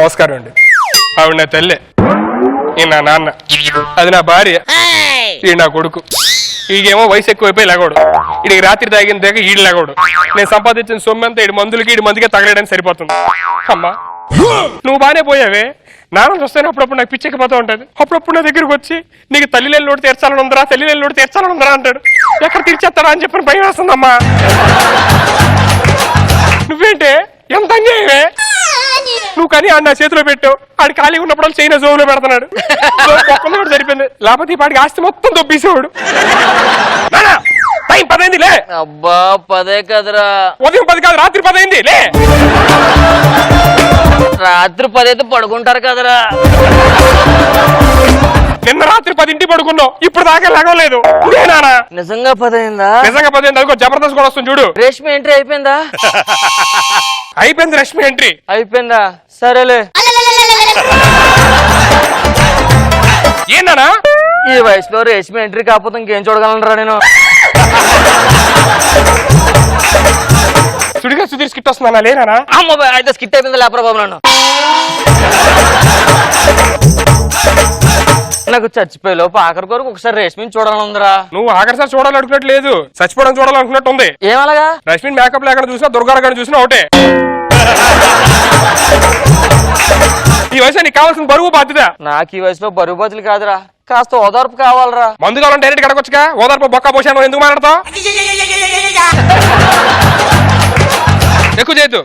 నమస్కారం అండి. ఆవిడ నా తల్లి, ఈ నా నాన్న, అది నా భార్య, ఈ నా కొడుకు. ఈగేమో వయసు ఎక్కువైపోయి లేకూడదు. ఈడికి రాత్రి తాగిన దాకా ఈడు లేకూడదు. నేను సంపాదించిన సొమ్ము అంతా ఈడు మందులకి ఈడు మందుకే తగలేయడానికి సరిపోతుంది. అమ్మా నువ్వు బానే పోయావే, నాన్న చూస్తేనే అప్పుడప్పుడు నాకు పిచ్చెక్కిపోతూ ఉంటుంది. అప్పుడప్పుడు నా దగ్గరకు వచ్చి నీకు తల్లి లేని లోటు తీర్చాలని ఉందరా, తల్లి లేని లోటు తీర్చాలని ఉందరా అంటాడు. ఎక్కడ తీర్చేస్తాడా అని చెప్పిన భయం వేస్తుందమ్మా. నువ్వేంటే ఎంత అన్యాయమే. నువ్వు కానీ ఆడు నా చేతిలో పెట్టావు, ఆడు ఖాళీగా ఉన్నప్పుడు చైనా జోబులో పెడుతున్నాడు. కూడా సరిపోయింది, లేకపోతే ఈ పాటికి ఆస్తి మొత్తం దొబ్బేసేవాడు. టైం 10 అయింది లే. అబ్బా 10 కదరా. ఉదయం 10 కాదు, రాత్రి 10 అయింది లే. రాత్రి 10 అయితే పడుకుంటారు కదరా. నిన్న రాత్రి 10 పడుకున్నావు, ఇప్పుడు దాకా లేగలేదు. నిజంగా 10 అయిందా? నిజంగా 10 అయింది. అనుకో జబర్దస్త్ కూడా వస్తుంది చూడు. రేష్మి ఎంట్రీ అయిపోయిందా? అయిపోయింది రష్మి ఎంట్రీ. అయిపోయిందా? సరేలే. ఏంటన్నా ఈ వయసులో రేష్మి ఎంట్రీ కాకపోతే ఇంకేం చూడగలనరా నేను. సుడిగా సుధీర్ స్కిట్ వస్తుందన్నా లేనా? అమ్మ అయితే స్కిట్ అయిపోయింది లేపరా బాబు. నన్ను నాకు చచ్చిపోయే లోపు ఆఖరి కొరకు ఒకసారి రేష్మిని చూడాలనుందిరా. నువ్వు ఆఖరిసారి చూడాలనుకున్నట్టు లేదు, చచ్చిపోవడం చూడాలనుకున్నట్టు ఉంది. ఏమలాగా? రష్మిన్ మేకప్ లేకుండా చూసినా దుర్గారావు చూసినా ఒకటే. ఈ వయసు నీకు కావాల్సిన బరువు బాధ్యత. నాకు ఈ వయసులో బరువు బదులు కాదురా, కాస్త ఓదార్పు కావాలరా. మందు కావాలని డైరెక్ట్ కడగొచ్చుగా, ఓదార్పు బొక్క పోసాను ఎందుకు మాట్లాడతావు? ఎక్కువ చేయొద్దు.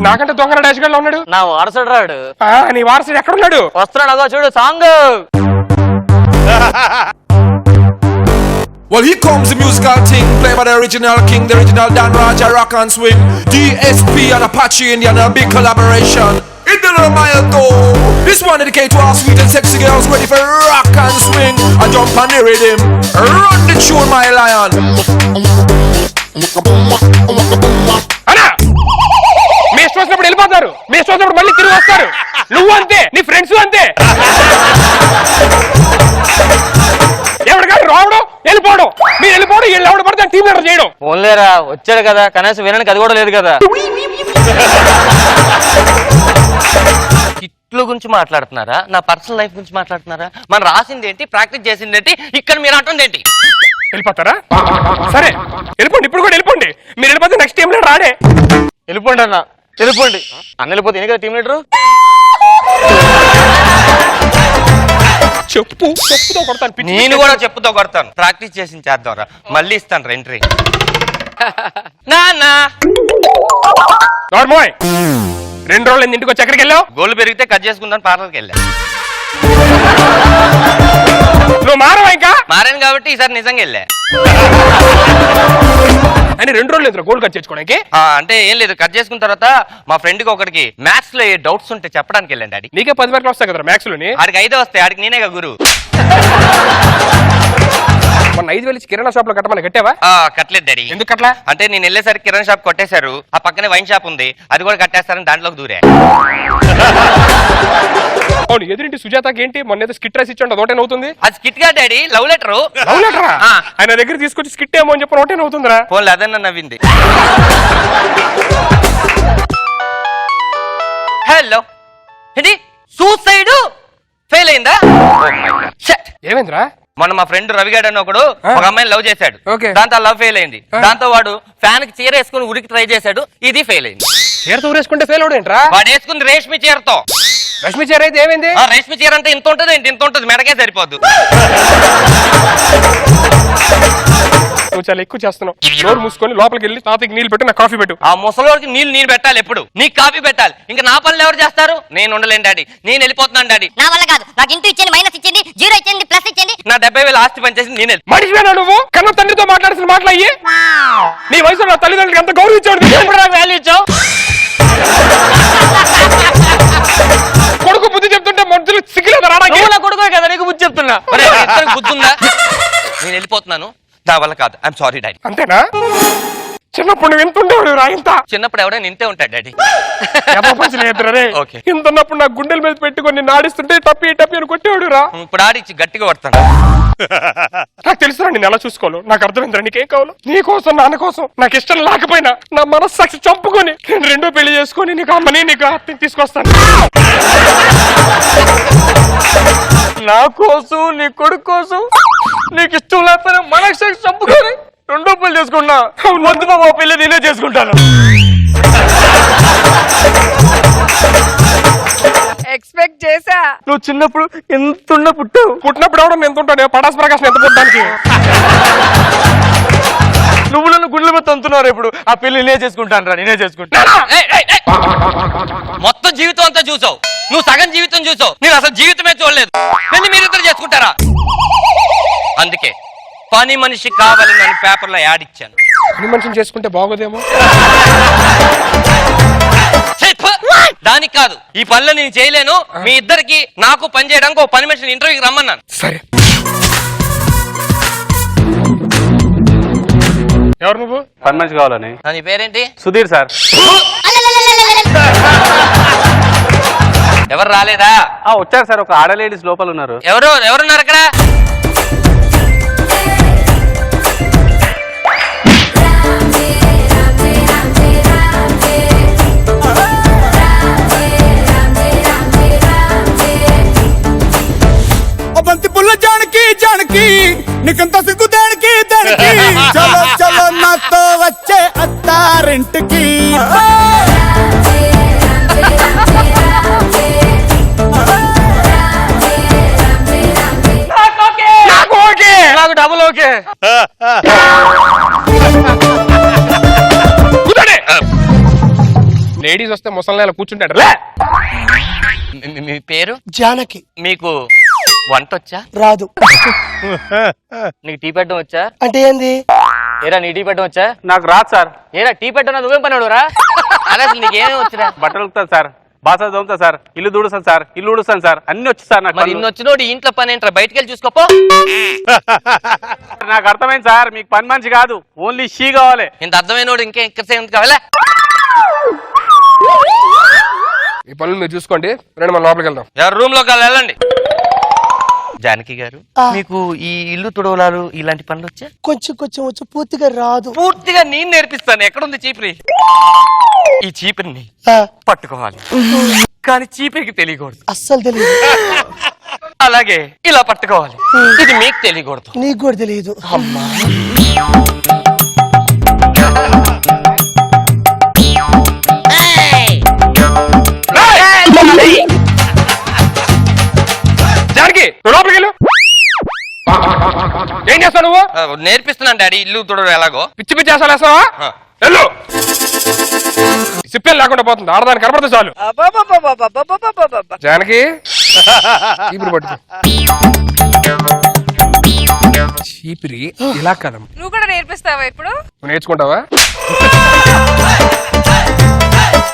నాకంటే దొంగ డాష్గా ఉన్నాడు. నా వారసుడు రాడు. నీ వారసుడు ఎక్కడున్నాడు? వస్తున్నాడు, అదో చూడు song. Well, here comes the musical thing, played by the original king, the original Dan Raja rock and swing. DSP and Apache Indian, a big collaboration. In the mile though, this one dedicated to our sweet and sexy girls ready for rock and swing. I jump on the rhythm, run the tune, my lion. అన్నా మీ ఇష్టం వచ్చినప్పుడు వెళ్ళిపోతారు, మీ ఇష్టం వచ్చినప్పుడు మళ్ళీ తిరిగి వస్తారు. నువ్వు అంతే, నీ ఫ్రెండ్స్ అంతే. ఎవరికాడు రావడం వెళ్ళిపోవడం, మీరు వెళ్ళిపోవడం, వీళ్ళు ఎవడు పడితే టీం లీడర్ చేయడం. ఓన్లేరా వచ్చాడు కదా, కనీసం వినడానికి అది కూడా లేదు కదా. ఇట్ల గురించి మాట్లాడుతున్నారా, నా పర్సనల్ లైఫ్ గురించి మాట్లాడుతున్నారా? మనం రాసింది ఏంటి, ప్రాక్టీస్ చేసింది ఏంటి, ఇక్కడ మీరు అంటుంది ఏంటి? వెళ్ళిపోతారా? సరే వెళ్ళిపోండి, ఇప్పుడు కూడా వెళ్ళిపోండి. మీరు వెళ్ళిపోతే నెక్స్ట్ టీం లీడర్ రాడే. వెళ్ళిపోండి అన్న, వెళ్ళిపోండి అన్న. వెళ్ళిపోతే నేను కదా టీం లీడరు. చెప్పుతో కొడతాను. నేను కూడా చెప్పుతో కొడతాను. ప్రాక్టీస్ చేసి చేద్దాంరా, మళ్ళీ ఇస్తాను ఎంట్రీ. నాన్న 2 రోజులు ఇంటికి వచ్చి ఎక్కడికి వెళ్ళావు? గోళ్ళు పెరిగితే కట్ చేసుకుందాను పార్లర్కి వెళ్ళా. నువ్వు మారవా? ఇంకా మారాను కాబట్టి ఈసారి నిజంగా వెళ్ళా. అని 2 రోజులు లేదు గోల్డ్ కట్ చేసుకోవడానికి. అంటే ఏం లేదు, కట్ చేసుకున్న తర్వాత మా ఫ్రెండ్ కి ఒకరికి మ్యాథ్స్ లో ఏ డౌట్స్ ఉంటే చెప్పడానికి వెళ్ళండి. డాడీ నీకే 10 మార్కులు వస్తాయి కదా మ్యాథ్స్ లోని. ఆడికి 5 వస్తాయి, ఆడికి నేనే గురువు. మొన్న 5,000 ఇచ్చి కిరాణా షాప్ లో కట్టమని కట్టావా? కట్టలేదు డాడీ. ఎందుకు కట్టలా? అంటే నేను వెళ్ళేసరికి కిరాణా షాప్ కొట్టేశారు, ఆ పక్కనే వైన్ షాప్ ఉంది, అది కూడా కట్టేస్తారని దాంట్లోకి దూరా. అవును, ఎదురింటి సుజాతకి ఏంటి మొన్న ఏదో స్కిట్ రాసి ఇచ్చాడు, అదొకటే నవ్వుతుంది. అది స్కిట్ గా డాడీ, లవ్ లెటర్. లవ్ లెటరా? ఆయన దగ్గర తీసుకొచ్చి స్కిట్ ఏమో అని చెప్పి ఒకటే నవ్వుతుందిరా. ఫోన్లో అదన్నా నవ్వింది. హలో, ఇది సూసైడ్ ఫెయిల్ అయిందా? ఏమైందిరా? మొన్న మా ఫ్రెండ్ రవిగాడు అని ఒకడు ఒక అమ్మాయిని లవ్ చేశాడు, దాంతో లవ్ ఫెయిల్ అయింది. దాంతో వాడు ఫ్యాన్ కి చీర వేసుకుని ఉరికి ట్రై చేశాడు, ఇది ఫెయిల్ అయింది. చీరతో ఊరేసుకుంటే ఫెయిల్ అవడేంట్రా? వాడు వేసుకుంది రేష్మి చీరతో. రష్మి చీర అయితే ఏమైంది? రేష్మి చీర అంటే ఇంత ఉంటది ఏంటి, ఇంత ఉంటది, మెడకే సరిపోద్దు. నువ్వు చాలా ఎక్కువ చేస్తున్నావు. నోరు మూసుకొని లోపలికి వెళ్ళి తాతకి నీళ్ళు పెట్టు, నాకు కాఫీ పెట్టు. ఆ ముసలోడికి నీళ్ళు పెట్టాలి, ఎప్పుడు నీకు కాఫీ పెట్టాలి. ఇంకా నా పనులు ఎవరు చేస్తారు? నేను ఉండలేను డాడీ, నేను వెళ్ళిపోతున్నాను డాడీ. నా వల్ల కాదు, నాకు ఇంటూ ఇచ్చింది, మైనస్ ఇచ్చింది, 0 ఇచ్చింది, ప్లస్ ఇచ్చింది. నా 70,000 ఆస్తి పనిచేసింది నేను. మనిషివేనా నువ్వు? కన్న తండ్రితో మాట్లాడాల్సిన మాటలు అయ్యి. నీ వయసులో నా తల్లిదండ్రులకు ఎంత గౌరవించాడు, ఎప్పుడు నాకు వాల్యూ ఇచ్చావు? కొడుకు బుద్ధి చెప్తుంటే మనుషులు సిగ్గులేదు రావడానికి. నా కొడుకు కదా నీకు బుద్ధి చెప్తున్నా. బుద్ధి ఉందా? నేను వెళ్ళిపోతున్నాను, నా వల్ల కాదు. I'm sorry daddy. అంతేనా? చిన్నప్పుడు నువ్వు ఎంత ఉండేవాడు రా ఇంత చిన్నప్పుడు ఎవడైనా ఇంతే ఉంటాడు డాడీ. ఓకే. ఇంత ఉన్నప్పుడు నా గుండెల మీద పెట్టుకొని నాడిస్తుంటే టప్పి టప్పి అని కొట్టేవాడు రా. ఇప్పుడు ఆడిచ్చి గట్టిగా పడతాను. నాకు తెలుసురా నేను ఎలా చూసుకోవాలో. నాకు అర్థమైందిరా నీకేం కావాలో. నీ కోసం నాన్న కోసం నాకు ఇష్టం లేకపోయినా నా మనస్సాక్షి చంపుకొని నేను రెండో పెళ్లి చేసుకొని నీకు అమ్మని నీకు అత్తని తీసుకొస్తాను. నా కోసం నీ కొడుకు కోసం నీకు ఇష్టం లేకపోయినా మనస్సాక్షి చంపుకొని రెండో పెళ్లి చేసుకున్నా. వద్దు బాబు పెళ్లి నేనే చేసుకుంటాను. ఎక్స్పెక్ట్ చేసా. నువ్వు చిన్నప్పుడు ఎంత పుట్టినప్పుడు ఎవడన్నా ఎంత ఉంటాడు? పటాస్ ప్రకాశం ఎంత పుట్టడానికి? నువ్వు నన్ను గుండెల మీద తంతున్నారు. ఇప్పుడు ఆ పెళ్లి నేనే చేసుకుంటాను రా, నేనే చేసుకుంటాను. మొత్తం జీవితం అంతా చూసావు, నువ్వు సగం జీవితం చూసావు, నేను అసలు జీవితమే చూడలేదు. పెళ్లి మీరిద్దరు చేసుకుంటారా? అందుకే పని మనిషి కావాలని నేను పేపర్లో యాడ్ ఇచ్చాను. పని మనిషిని చేసుకుంటే బాగోదేమో. దానికి కాదు, ఈ పనులు నేను చేయలేను, మీ ఇద్దరికి నాకు పని చేయడానికి ఒక పని మనిషిని ఇంటర్వ్యూకి రమ్మన్నాను. సరే. ఎవరు నువ్వు? పని మనిషి కావాలని. నీ పేరేంటి? సుధీర్ సార్. ఎవరు రాలేదా? వచ్చారు సార్, ఒక ఆడ లేడీస్ లోపల ఉన్నారు. ఎవరున్నారు అక్కడ? బంతి పుల్ల జానకి జానకి నీకంత సిగ్గు దానికి దానికి చలో చలో నాతో వచ్చే అత్తారింటికి. నాకు డబుల్ ఓకే. లేడీస్ వస్తే ముసలి కూర్చుంటాడు. మీ పేరు? జానకి. మీకు వంట వచ్చా? రాదు. నీకు టీ పెట్టడం వచ్చా? అంటే ఏంది? ఏరా నీ టీ పెట్టడం వచ్చా? నాకు రాదు సార్. ఏరా టీ పెట్టడం నువ్వేం పని రా? అదే అసలు నీకేమేమి వచ్చినా? బట్టలు ఉతుకుతాను సార్, బాసా దోముతా సార్, ఇల్లు దూడుస్తాను సార్, ఇల్లు ఉడుస్తాను సార్, అన్ని వచ్చి సార్. నాకు మరి ఇన్ని వచ్చినోడు ఇంట్లో పని ఏంట్రా? బయటకు వెళ్ళి చూసుకోపో. నాకు అర్థమైంది సార్, మీకు పని మనిషి కాదు, ఓన్లీ షీ కావాలి. ఇంత అర్థమైనోడు ఇంకా ఎంత కావాలా? ఈ పనులు మీరు చూసుకోండి, రండి మన లోపలికి వెళ్దాం. ఎవరు రూమ్ లోకి వెళ్ళండి. జానకి గారు, మీకు ఈ ఇల్లు తుడవలాలు ఇలాంటి పనులు వచ్చా? కొంచెం కొంచెం వచ్చు, పూర్తిగా రాదు. పూర్తిగా నేను నేర్పిస్తాను. ఎక్కడుంది చీపురి? ఈ చీపురిని పట్టుకోవాలి, కానీ చీపురికి తెలియకూడదు. అస్సలు తెలియదు. అలాగే ఇలా పట్టుకోవాలి, ఇది మీకు తెలియకూడదు. నీకు కూడా తెలియదు. అమ్మా, జానకి లోపలికి వెళ్ళు. ఏం చేస్తావు నువ్వు? నేర్పిస్తున్నాను డాడీ ఇల్లు తుడవడం ఎలాగో. పిచ్చి పిచ్చి చేస్తావు వేస్తావా? వెళ్ళు. సిప్పేం లేకుండా పోతుంది, ఆడదాన్ని కనపడితే చాలు. జానకి చీపురు పట్టుకో. చీపిరి ఇలా కదం. నువ్వు కూడా నేర్పిస్తావా ఇప్పుడు? నువ్వు నేర్చుకుంటావా?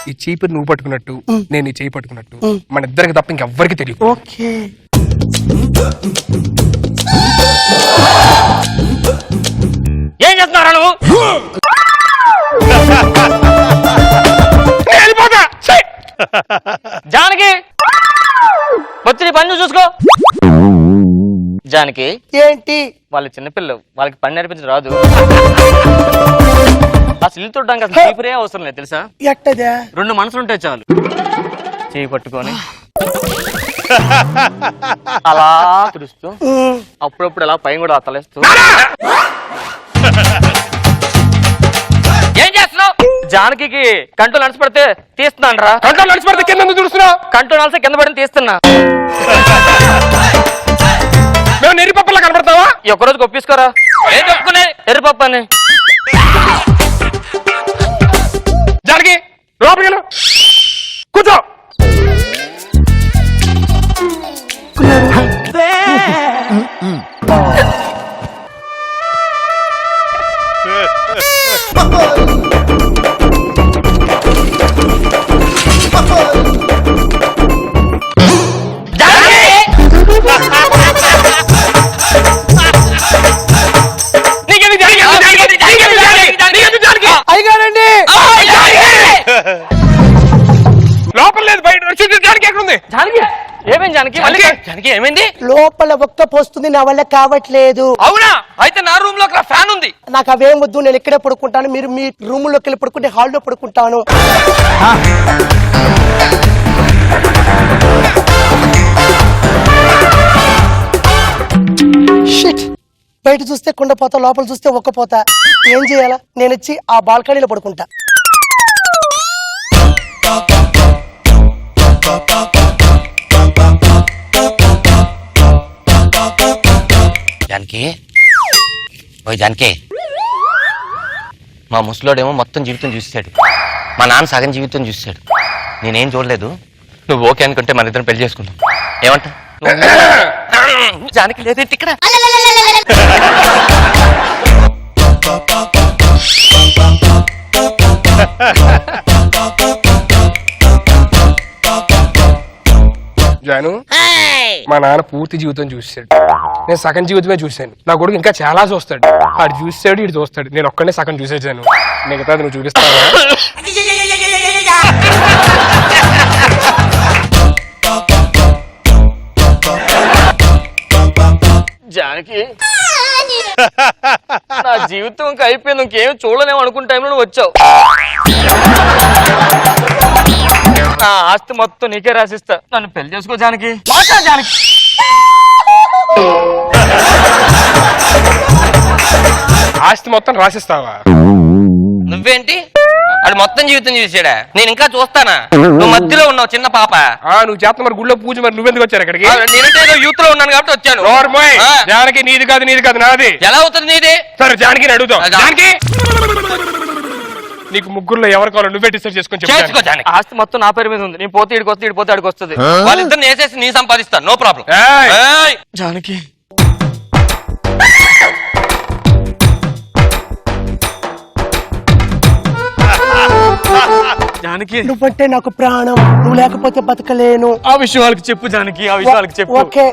ఈ చీపురు నువ్వు పట్టుకున్నట్టు నేను ఈ చేయి పట్టుకున్నట్టు మన ఇద్దరికి తప్ప ఇంకెవ్వరికి తెలియదు. ఓకే. ఏం చేస్తున్నారా నువ్వు? జానకి వచ్చి నీ పని చూసుకో. జానకి ఏంటి? వాళ్ళ చిన్నపిల్లలు, వాళ్ళకి పని నేర్పించడం రాదు. అసలు ఇల్లు తుడడానికి అసలు చీపురే అవసరం లేదు తెలుసా? ఎట్టదా? 2 మనసులు ఉంటాయి చాలు. చేయి పట్టుకొని అలా తుడుస్తూ అప్పుడప్పుడు అలా పైన కూడా తలేస్తూ. ఏం చేస్తున్నావు? జానకి కంట్రోల్ నడిచి పడితే తీస్తున్నాను రా. కంట్రోల్ నడిచి పడితే కింద తుడుస్తున్నావు? కంట్రోల్ నడిచి కింద పడితే తీస్తున్నా. మేము నెరిపప్పలా కనపడతావా? ఒక్కరోజు ఒప్పించుకోరా. ఏం చెప్పుకునే ఎర్రిపప్పు అని. జానకి లోపలికి వెళ్ళు, కూర్చో. జానకి ఏమైంది? లోపల ఒక్క పోస్తుంది, నా వల్ల కావట్లేదు. అవునా? అయితే నా రూమ్ లో ఫ్యాన్ ఉంది. నాకు అవేం వద్దు, నేను ఇక్కడే పడుకుంటాను. మీరు మీ రూమ్ లోకి వెళ్ళి పడుకుంటే హాల్లో పడుకుంటాను. షిట్, బయట చూస్తే కుండపోతా, లోపల చూస్తే ఒక్కపోతా. ఏం చేయాలా? నేను వచ్చి ఆ బాల్కనీలో పడుకుంటా. జానకి, ఓ జానకి, మా ముసలోడేమో మొత్తం జీవితం చూసాడు, మా నాన్న సగం జీవితం చూసాడు. నేనేం చూడలేదు. నువ్వు ఓకే అనుకుంటే మన ఇద్దరం పెళ్లి చేసుకుందాం. ఏమంటా? జానకి లేదేంటి ఇక్కడ? జాను, మా నాన్న పూర్తి జీవితం చూసాడు, నేను సగం జీవితమే చూశాను. నా కొడుకు ఇంకా చాలా చూస్తాడు. ఆడు చూస్తాడు, ఇటు చూస్తాడు. నేను ఒక్కడే సగం చూసేసాను. మిగతాది నువ్వు చూపిస్తావా? జానకి, నా జీవితం ఇంకా అయిపోయింది, ఇంకేం చూడలేము అనుకున్న టైంలో నువ్వు వచ్చావు. నా ఆస్తి మొత్తం నీకే రాసిస్తా, నన్ను పెళ్లి చేసుకో జానకి. జానకి, ఆస్తి మొత్తం రాసిస్తావా? నువ్వేంటి? అది మొత్తం జీవితం చూసాడా? నేను ఇంకా చూస్తానా? నువ్వు మధ్యలో ఉన్నావు, చిన్న పాప. నువ్వు చేత మరి గుళ్ళో పూజ, మరి నువ్వెందుకు వచ్చారు ఇక్కడికి? నేనంటే ఏదో యూత్ లో ఉన్నాను కాబట్టి వచ్చాను. జానకి నీది కాదు, నీది కాదు, నాది. ఎలా అవుతుంది నీది? సరే జానకి అడుగుతావు. జానకి, నీకు ముగ్గురులో ఎవరు కావాలో నువ్వే డిసైడ్ చేసుకొని చేసుకో జానకి. ఆస్తి మొత్తం నా పేరు మీద ఉంది. నేను పోతే ఇడికి వస్తే, ఇడిపోతే అడికి వస్తుంది. వాళ్ళిద్దరిని వేసేసి నీ సంపాదిస్తాను, నో ప్రాబ్లం. జానకి, జానకి, నువ్వంటే నాకు ప్రాణం. నువ్వు లేకపోతే బతకలేను. ఆ విషయం వాళ్ళకి చెప్పు జానకి, ఆ విషయం వాళ్ళకి చెప్పు. ఓకే.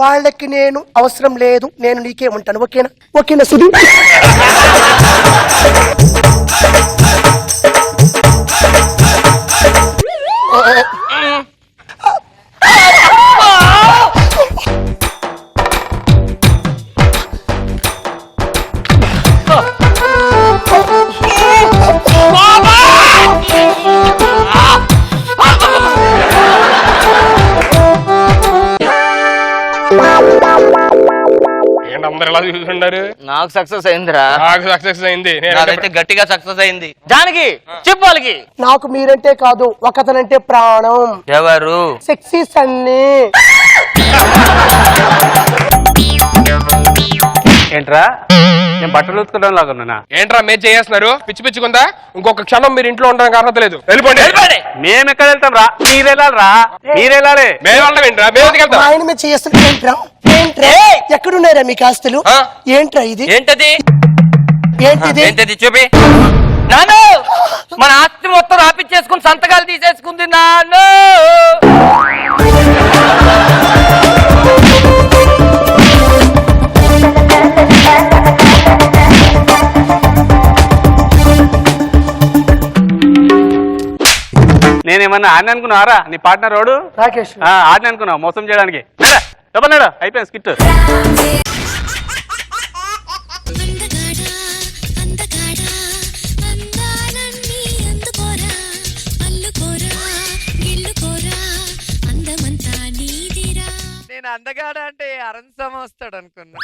వాళ్ళకి నేను అవసరం లేదు, నేను నీకే ఉంటాను. ఓకేనా? ఓకేనా సుధీ? ఏంటి అందరు ఎలా చూస్తున్నారు? నాకు సక్సెస్ అయిందిరా. నాకు సక్సెస్ అయింది, నాకైతే గట్టిగా సక్సెస్ అయింది. జానకి, చెప్పు వాళ్ళకి. నాకు మీరంటే కాదు, ఒకతనంటే ప్రాణం. ఎవరు? సెక్సీ సన్నీ. ఏంట్రా, నేను బట్టలు ఉతుకోవడం లాగా ఉన్నానా? ఏంట్రా మీరు చేస్తున్నారు? పిచ్చి పిచ్చుకుందా? ఇంకొక క్షణం మీరు ఇంట్లో ఉండడానికి అర్హత లేదు. వెళ్ళిపోండి. మేము ఎక్కడ వెళ్తాం రా? మీరెళ్ళాలరా, మీరెళ్ళాలి. మేము వెళ్ళడం ఏంట్రా? మేము ఎందుకు వెళ్తాం? ఆయన మీద చేస్తున్నా. ఏంట్రా? ఏంట్రా? ఎక్కడున్నారా మీకు ఆస్తులు? ఏంట్రా ఇది? ఏంటది? ఏంటిది? ఏంటది చూపి. నాను, మన ఆస్తి మొత్తం రాపిచ్చేసుకుని సంతకాలు తీసేసుకుంది నాను. నేనేమన్నా ఆడిని అనుకున్నారా? నీ పార్ట్నర్ వాడు రాకేష్. ఆడిని అనుకున్నావు మోసం చేయడానికి. చెప్పన్నాడు, అయిపోయింది స్కిట్. నేను అందగాడ అంటే అరంసం వస్తాడు అనుకున్నా.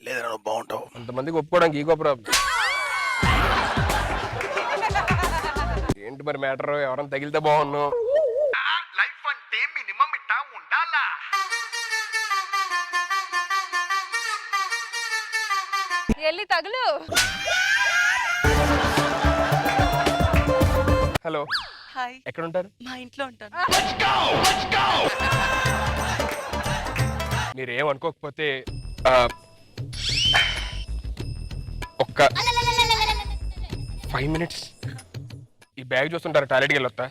లేదా బాగుంటావు. అంతమందికి ఒప్పుకోవడానికి ఈగో ప్రాబ్లం ఏంటి మరి మ్యాటర్? ఎవరైనా తగిలితే బాగున్నావు. లైఫ్ అంటే మినిమం ఇట్టా ఉండాలా? వెళ్ళి తగులు. Hello, hi. ఎక్కడ ఉంటారు? మా ఇంట్లో ఉంటాను. మీరేం అనుకోకపోతే ఒక్క 5 minutes ఈ బ్యాగ్ చూస్తుంటారు. టాయిలెట్కి వెళ్ళొస్తా.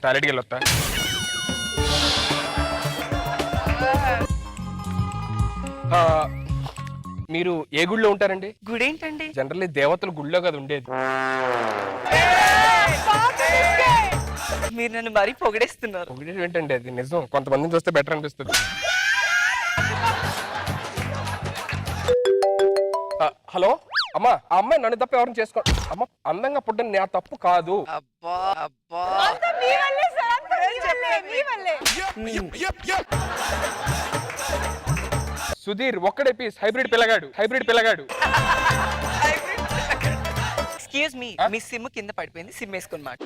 మీరు ఏ గుడిలో ఉంటారండి? గుడి ఏంటండి? జనరల్లీ దేవతల గుడిలో కదా ఉండేది. మీరు నన్ను మరీ పొగిడేస్తున్నారు. ఒకటి ఏంటండి అది నిజం, కొంతమందిని చూస్తే బెటర్ అనిపిస్తుంది. హలో అమ్మా, ఆ అమ్మాయి నన్ను తప్ప ఎవరిని చేసుకో అమ్మ. అందంగా పుట్టని నా తప్పు కాదు. అబ్బా అబ్బా సుధీర్ ఒక్కడే పీస్, హైబ్రిడ్ పిల్లగాడు. ఎక్స్క్యూజ్ మీ, మీ సిమ్ కింద పడిపోయింది, సిమ్ వేసుకుని మాట.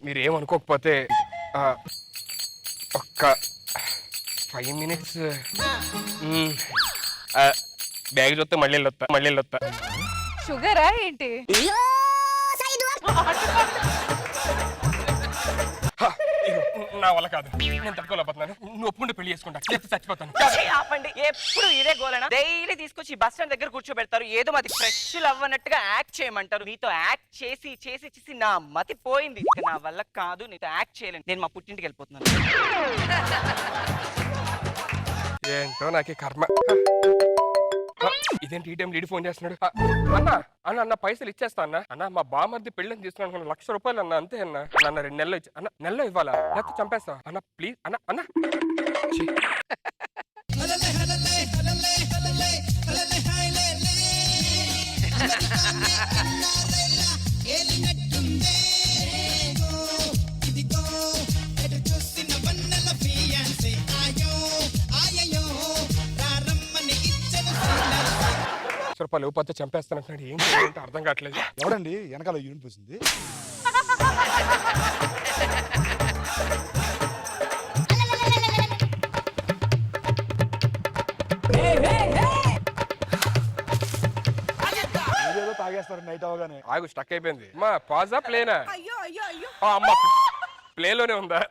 మీరు ఏమనుకోకపోతే ఒక్క 5 minutes బ్యాగ్ చూస్తే మళ్ళీ వెళ్ళొత్తా. షుగరా ఏంటి? నా వల్ల కాదు, నేను తట్టుకోలేకపోతున్నాను. నువ్వు ఒప్పుకుంటే పెళ్లి చేసుకుంటా, లేకపోతే చచ్చిపోతాను. ఆపండి, ఎప్పుడు ఇదే గోలనా? డైలీ తీసుకొచ్చి బస్ స్టాండ్ దగ్గర కూర్చోబెడతారు, ఏదో మాది ఫ్రెష్ అవ్వనట్టుగా యాక్ట్ చేయమంటారు. నీతో యాక్ట్ చేసి నా మతి పోయింది. ఇక నా వల్ల కాదు, నీతో యాక్ట్ చేయలేను. నేను మా పుట్టింటికి వెళ్ళిపోతున్నాను. ఏంటో నాకు కర్మ. ఇదేంటి ఈ టైం లీడ్ ఫోన్ చేస్తున్నాడు? అన్న పైసలు ఇచ్చేస్తా అన్న మా బామర్ది పెళ్ళని తీసుకున్నాను, 1,00,000 రూపాయలు అన్న, అంతే అన్న. 2 నెలలు ఇచ్చి అన్న, నెలలో ఇవ్వాలా? లేకపోతే చంపేస్తా అన్న, ప్లీజ్ అన్న. ఛీ. రూపాయలు ఇవ్వకపోతే చంపేస్తానంటున్నాడు. ఏం చేయాలంటే అర్థం కావట్లేదు. ఎవడండి వెనకాల యూనిట్ పోసింది? ఏదో తాగేస్తారు నైట్ అవగానే. ఆగు, స్టక్ అయిపోయింది. అమ్మా పాజా ప్లేనా? అమ్మ ప్లేలోనే ఉందా?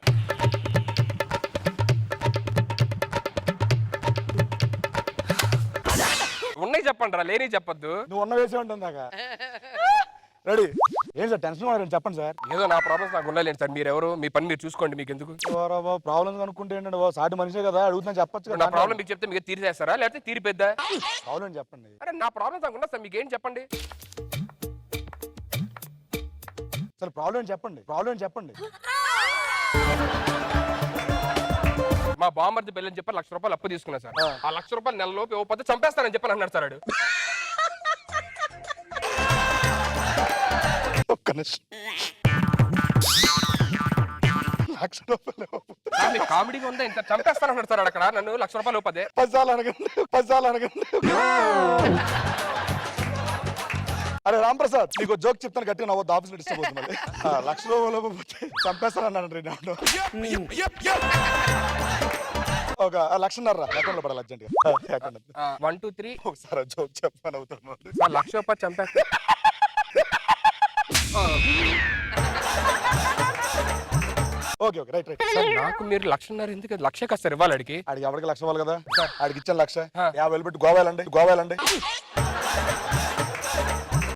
ఉన్నాయి చెప్పండి రా, లేని చెప్పొద్దు. నువ్వు ఉన్న వేసే ఉంటుంది దాకా. రెడీ? ఏం సార్ టెన్షన్ పడకండి, చెప్పండి సార్. ఏదో నా ప్రాబ్లమ్స్ నాకు ఉండలేదు సార్. మీరు ఎవరు, మీ పని మీరు చూసుకోండి, మీకు ఎందుకు ప్రాబ్లమ్స్ అనుకుంటే ఏంటంటే సాటి మనిషే కదా, అడుగుతున్నా చెప్పచ్చు. నా ప్రాబ్లం మీకు చెప్తే మీకు తీర్చేస్తారా, లేకపోతే తీరిపోద్దా? ప్రాబ్లం చెప్పండి. అరే నా ప్రాబ్లమ్స్ నాకు ఉన్నా సార్, మీకు ఏం చెప్పండి. సార్ ప్రాబ్లం చెప్పండి. మా బామ్మర్ది పెళ్ళని చెప్పి 1,00,000 రూపాయలు అప్పు తీసుకున్నా సార్. ఆ 1,00,000 రూపాయలు నెలలోపు ఇవ్వకపోతే చంపేస్తానని చెప్పని అన్నాడు సార్. ఒక్క నిమిషం. 1,00,000 రూపాయలు కామెడీగా ఉందా? ఇంత చంపేస్తానన్నాడు సార్ అక్కడ. నన్ను 1,00,000 రూపాయలు ఇవ్వదే. 10 అనగండి. అరే రాంప్రసాద్, నీకు జోక్ చెప్తాను, గట్టిగా నవ్వద్దు, ఆఫీస్ లో డిస్టర్బ్ అవుతుంది. 1,00,000 రూపాయలు చంపేస్తానన్నాడు. ఒక 1,00,000 అకౌంట్ లో పడాలి అర్జెంట్ గా. 1 2 3 ఒకసారి జోక్ చెప్పాను అవుతాను. 1,00,000 రూపాయలు చంపేస్తా. Okay right. నాకు మీరు 1,00,000 ఎందుకు? 1,00,000 కదా సార్ ఇవ్వాలి అడిగి. ఆడికి ఎవరికి 1,00,000 ఇవ్వాలి కదా? ఆడికి ఇచ్చాను 1,00,000. 50,000 పెట్టి గోవాలండి.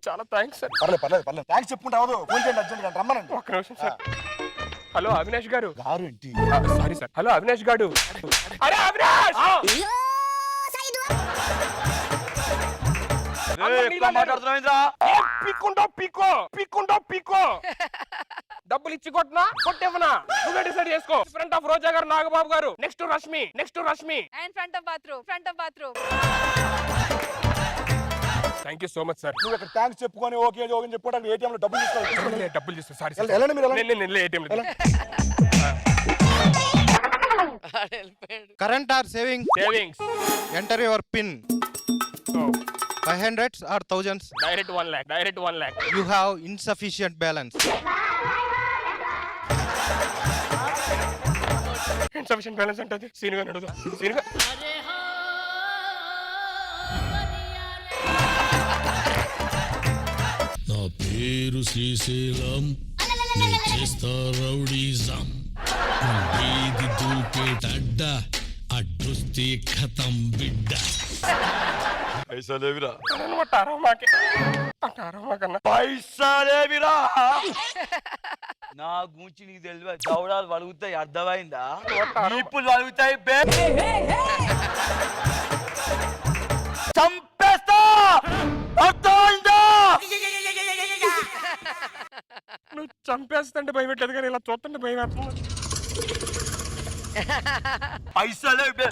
చాలా థ్యాంక్స్ సార్. పర్లేదు. థ్యాంక్స్ చెప్పుకుంటే అవదు, ఫోన్ చేయండి అర్జెంట్ గా, రమ్మనండి. ఒక్క నిమిషం సార్. హలో అవినాష్ గారు. ఏంటి? Sorry sir. హలో అవినాష్ గారు. అరే అవినాష్! పీకో డబ్బులు ఇచ్చి కొట్టివ్వనా? నువ్వే డిసైడ్ చేసుకో. ఫ్రంట్ ఆఫ్ రోజా గారు, నాగబాబు గారు, next Rashmi. And front of bathroom. Thank you so much sir. నువ్వు ఇక్కడ థ్యాంక్స్ చెప్పుకొని ఓకే చెప్పుకోవడానికి ఏటీఎం లో డబ్బులు తీసుకోవాలి. డబ్బులు తీసుకో. సారీ వెళ్ళండి మీరు. నేను ATM. Current or savings? Enter your PIN. 500s or thousands? Direct 1 lakh. You have insufficient balance. Insufficient balance అంటే సీన్ గా నడుదా. నా పేరు శ్రీశైలం, నేను చేస్తా రౌడీజం, వీధి దూకేటడ్డ, అడ్డొస్తే ఖతం బిడ్డ. పైసా లేవిరా. పైసా లేవిరా. నా గురించి నీకు తెలియదు. దౌడాలు వలుగుతాయి, అర్థమైందా? కొట్టారు. ఇప్పుడు వలుగుతాయి. చంపేస్తా, అర్థమైందా? నువ్వు చంపేస్తుంటే భయం పెట్టలేదు కానీ ఇలా చూస్తుంటే భయం వేస్తుంది. పైసలేవిరా.